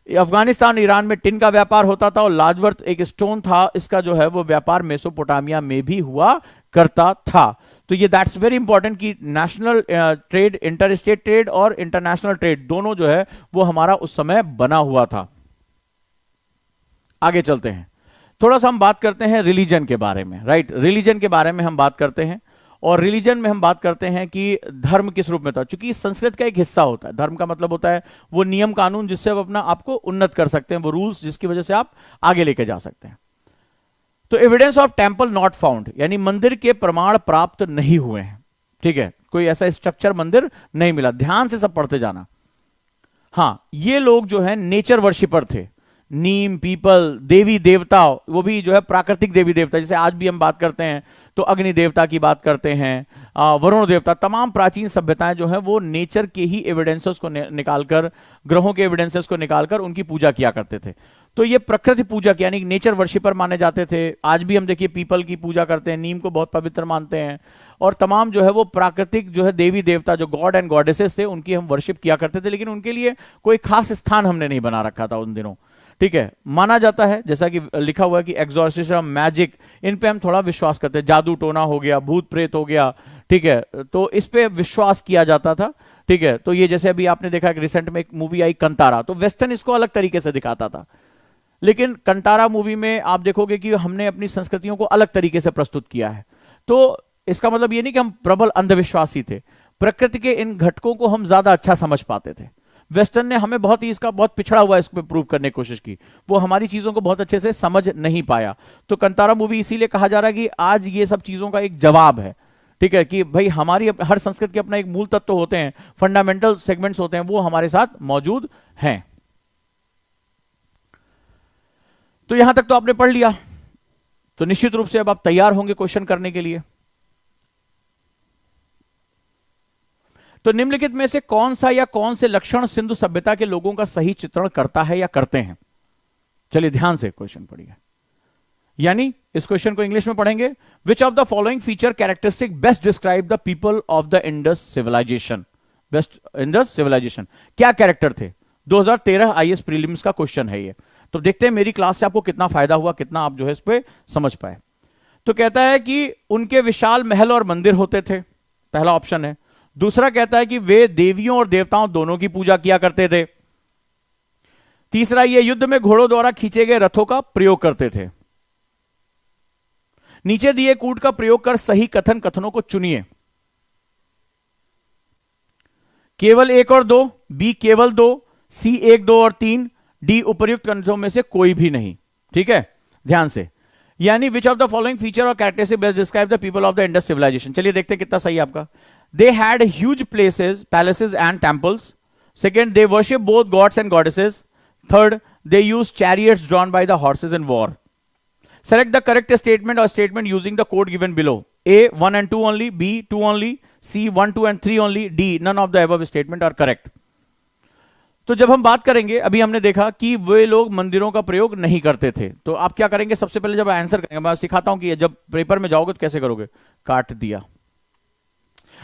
अफगानिस्तान, ईरान में टिन का व्यापार होता था और लाजवर्थ एक स्टोन था, इसका जो है वो व्यापार मेसोपोटामिया में भी हुआ करता था। तो ये दैट्स वेरी इंपॉर्टेंट कि national trade, inter state trade और इंटरनेशनल ट्रेड दोनों जो है वो हमारा उस समय बना हुआ था। आगे चलते हैं, थोड़ा सा हम बात करते हैं रिलीजन के बारे में। राइट, रिलीजन के बारे में हम बात करते हैं और रिलीजन में हम बात करते हैं कि धर्म किस रूप में था। चूंकि संस्कृत का एक हिस्सा होता है, धर्म का मतलब होता है वो नियम कानून जिससे आप अपना आपको उन्नत कर सकते हैं, वो रूल्स जिसकी वजह से आप आगे लेके जा सकते हैं। तो evidence of temple not found, यानी मंदिर के प्रमाण प्राप्त नहीं हुए हैं। ठीक है, कोई ऐसा स्ट्रक्चर मंदिर नहीं मिला। ध्यान से सब पढ़ते जाना। हां, ये लोग जो है नेचर वर्शिपर थे, नीम, पीपल, देवी देवता, वो भी जो है प्राकृतिक देवी देवता, जैसे आज भी हम बात करते हैं तो अग्नि देवता की बात करते हैं, वरुण देवता। तमाम प्राचीन सभ्यताएं जो है वो नेचर के ही एविडेंसेस को निकालकर, ग्रहों के एविडेंसेस को निकालकर उनकी पूजा किया करते थे। तो ये प्रकृति पूजक यानी नेचर वर्शिपर माने जाते थे। आज भी हम देखिए पीपल की पूजा करते हैं, नीम को बहुत पवित्र मानते हैं, और तमाम जो है वो प्राकृतिक जो है देवी देवता जो गॉड एंड गॉडेसेस थे उनकी हम वर्शिप किया करते थे। लेकिन उनके लिए कोई खास स्थान हमने नहीं बना रखा था उन दिनों। ठीक है, माना जाता है जैसा कि लिखा हुआ है कि एक्सॉर्सिज्म, मैजिक, इन पे हम थोड़ा विश्वास करते हैं। जादू टोना हो गया, भूत प्रेत हो गया, ठीक है, तो इस पे विश्वास किया जाता था। ठीक है, तो ये जैसे अभी आपने देखा कि रिसेंट में एक मूवी आई कंतारा, तो वेस्टर्न इसको अलग तरीके से दिखाता था, लेकिन कंतारा मूवी में आप देखोगे कि हमने अपनी संस्कृतियों को अलग तरीके से प्रस्तुत किया है। तो इसका मतलब ये नहीं कि हम प्रबल अंधविश्वासी थे, प्रकृति के इन घटकों को हम ज्यादा अच्छा समझ पाते थे। वेस्टर्न ने हमें बहुत ही इसका बहुत पिछड़ा हुआ इस पे प्रूव करने की कोशिश की, वो हमारी चीजों को बहुत अच्छे से समझ नहीं पाया। तो कंतारा मूवी इसीलिए कहा जा रहा है कि आज ये सब चीजों का एक जवाब है। ठीक है, कि भाई हमारी हर संस्कृति के अपना एक मूल तत्व होते हैं, फंडामेंटल सेगमेंट्स होते हैं, वो हमारे साथ मौजूद हैं। तो यहां तक तो आपने पढ़ लिया, तो निश्चित रूप से अब आप तैयार होंगे क्वेश्चन करने के लिए। तो निम्नलिखित में से कौन सा या कौन से लक्षण सिंधु सभ्यता के लोगों का सही चित्रण करता है या करते हैं? चलिए ध्यान से क्वेश्चन पढ़िए, यानी इस क्वेश्चन को इंग्लिश में पढ़ेंगे। Which of the following feature characteristic best describe the people of the Indus civilisation? Best Indus civilisation क्या कैरेक्टर थे? 2013 आईएएस प्रीलिम्स का क्वेश्चन है ये। तो देखते हैं मेरी क्लास से आपको कितना फायदा हुआ, कितना आप जो है इस पे समझ पाए। तो कहता है कि उनके विशाल महल और मंदिर होते थे, पहला ऑप्शन है। दूसरा कहता है कि वे देवियों और देवताओं दोनों की पूजा किया करते थे। तीसरा, ये युद्ध में घोड़ों द्वारा खींचे गए रथों का प्रयोग करते थे। नीचे दिए कूट का प्रयोग कर सही कथनों को चुनिए। केवल 1 और 2, बी केवल 2, सी 1, 2 और 3, डी उपर्युक्त कथनों में से कोई भी नहीं। ठीक है, ध्यान से, यानी which of the following feature और characteristic best describe the people of the Indus civilisation. चलिए देखते हैं कितना सही आपका। They had huge palaces and temples. Second, they worship both gods and goddesses. Third, they use chariots drawn by the horses in war. Select the correct statement or statement using the code given below. A, 1 and 2 only. B, 2 only. C, 1, 2 and 3 only. D, none of the above statement are correct. तो जब हम बात करेंगे, अभी हमने देखा कि वे लोग मंदिरों का प्रयोग नहीं करते थे। तो आप क्या करेंगे, सबसे पहले जब आंसर करेंगे, मैं सिखाता हूं कि जब पेपर में जाओगे तो कैसे करोगे। काट दिया,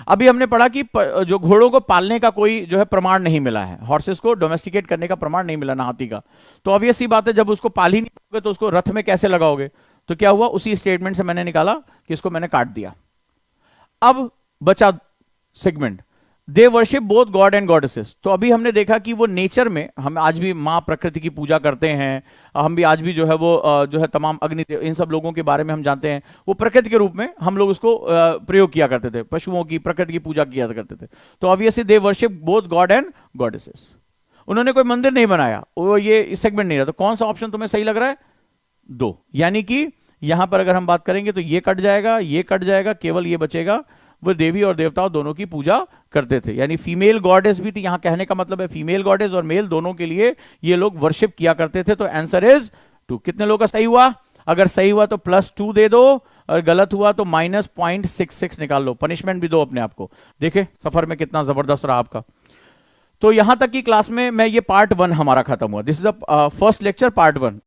अभी हमने पढ़ा कि जो घोड़ों को पालने का कोई जो है प्रमाण नहीं मिला है, हॉर्सेस को डोमेस्टिकेट करने का प्रमाण नहीं मिला ना हाथी का। तो ऑब्वियस सी बात है, जब उसको पाल ही नहीं पाओगे तो उसको रथ में कैसे लगाओगे? तो क्या हुआ, उसी स्टेटमेंट से मैंने निकाला कि इसको मैंने काट दिया। अब बचा segment, they worship both God and goddesses. तो अभी हमने देखा कि वो नेचर में, हम आज भी माँ प्रकृति की पूजा करते हैं, हम भी आज भी जो है वो जो है तमाम अग्नि इन सब लोगों के बारे में हम जानते हैं, वो प्रकृति के रूप में हम लोग उसको प्रयोग किया करते थे, पशुओं की प्रकृति की पूजा किया करते थे। तो obviously they worship both God and goddesses. उन्होंने कोई मंदिर नहीं बनाया, वो ये सेगमेंट नहीं रहा। तो कौन सा ऑप्शन तुम्हें सही लग रहा है? 2। यानी कि यहां पर अगर हम बात करेंगे तो ये कट जाएगा, ये कट जाएगा, केवल ये बचेगा, वो देवी और देवताओं दोनों की पूजा करते थे। यानी फीमेल गॉडेस भी थी, यहां कहने का मतलब है फीमेल गॉडेस और मेल दोनों के लिए ये लोग वर्शिप किया करते थे। तो आंसर इज 2। कितने लोगों का सही हुआ? अगर सही हुआ तो +2 दे दो, और गलत हुआ तो -0.66 निकाल लो, पनिशमेंट भी दो अपने आप को। देखे सफर में कितना जबरदस्त रहा आपका। तो यहां तक की क्लास में मैं, ये पार्ट 1 हमारा खत्म हुआ। This is the first lecture, part 1।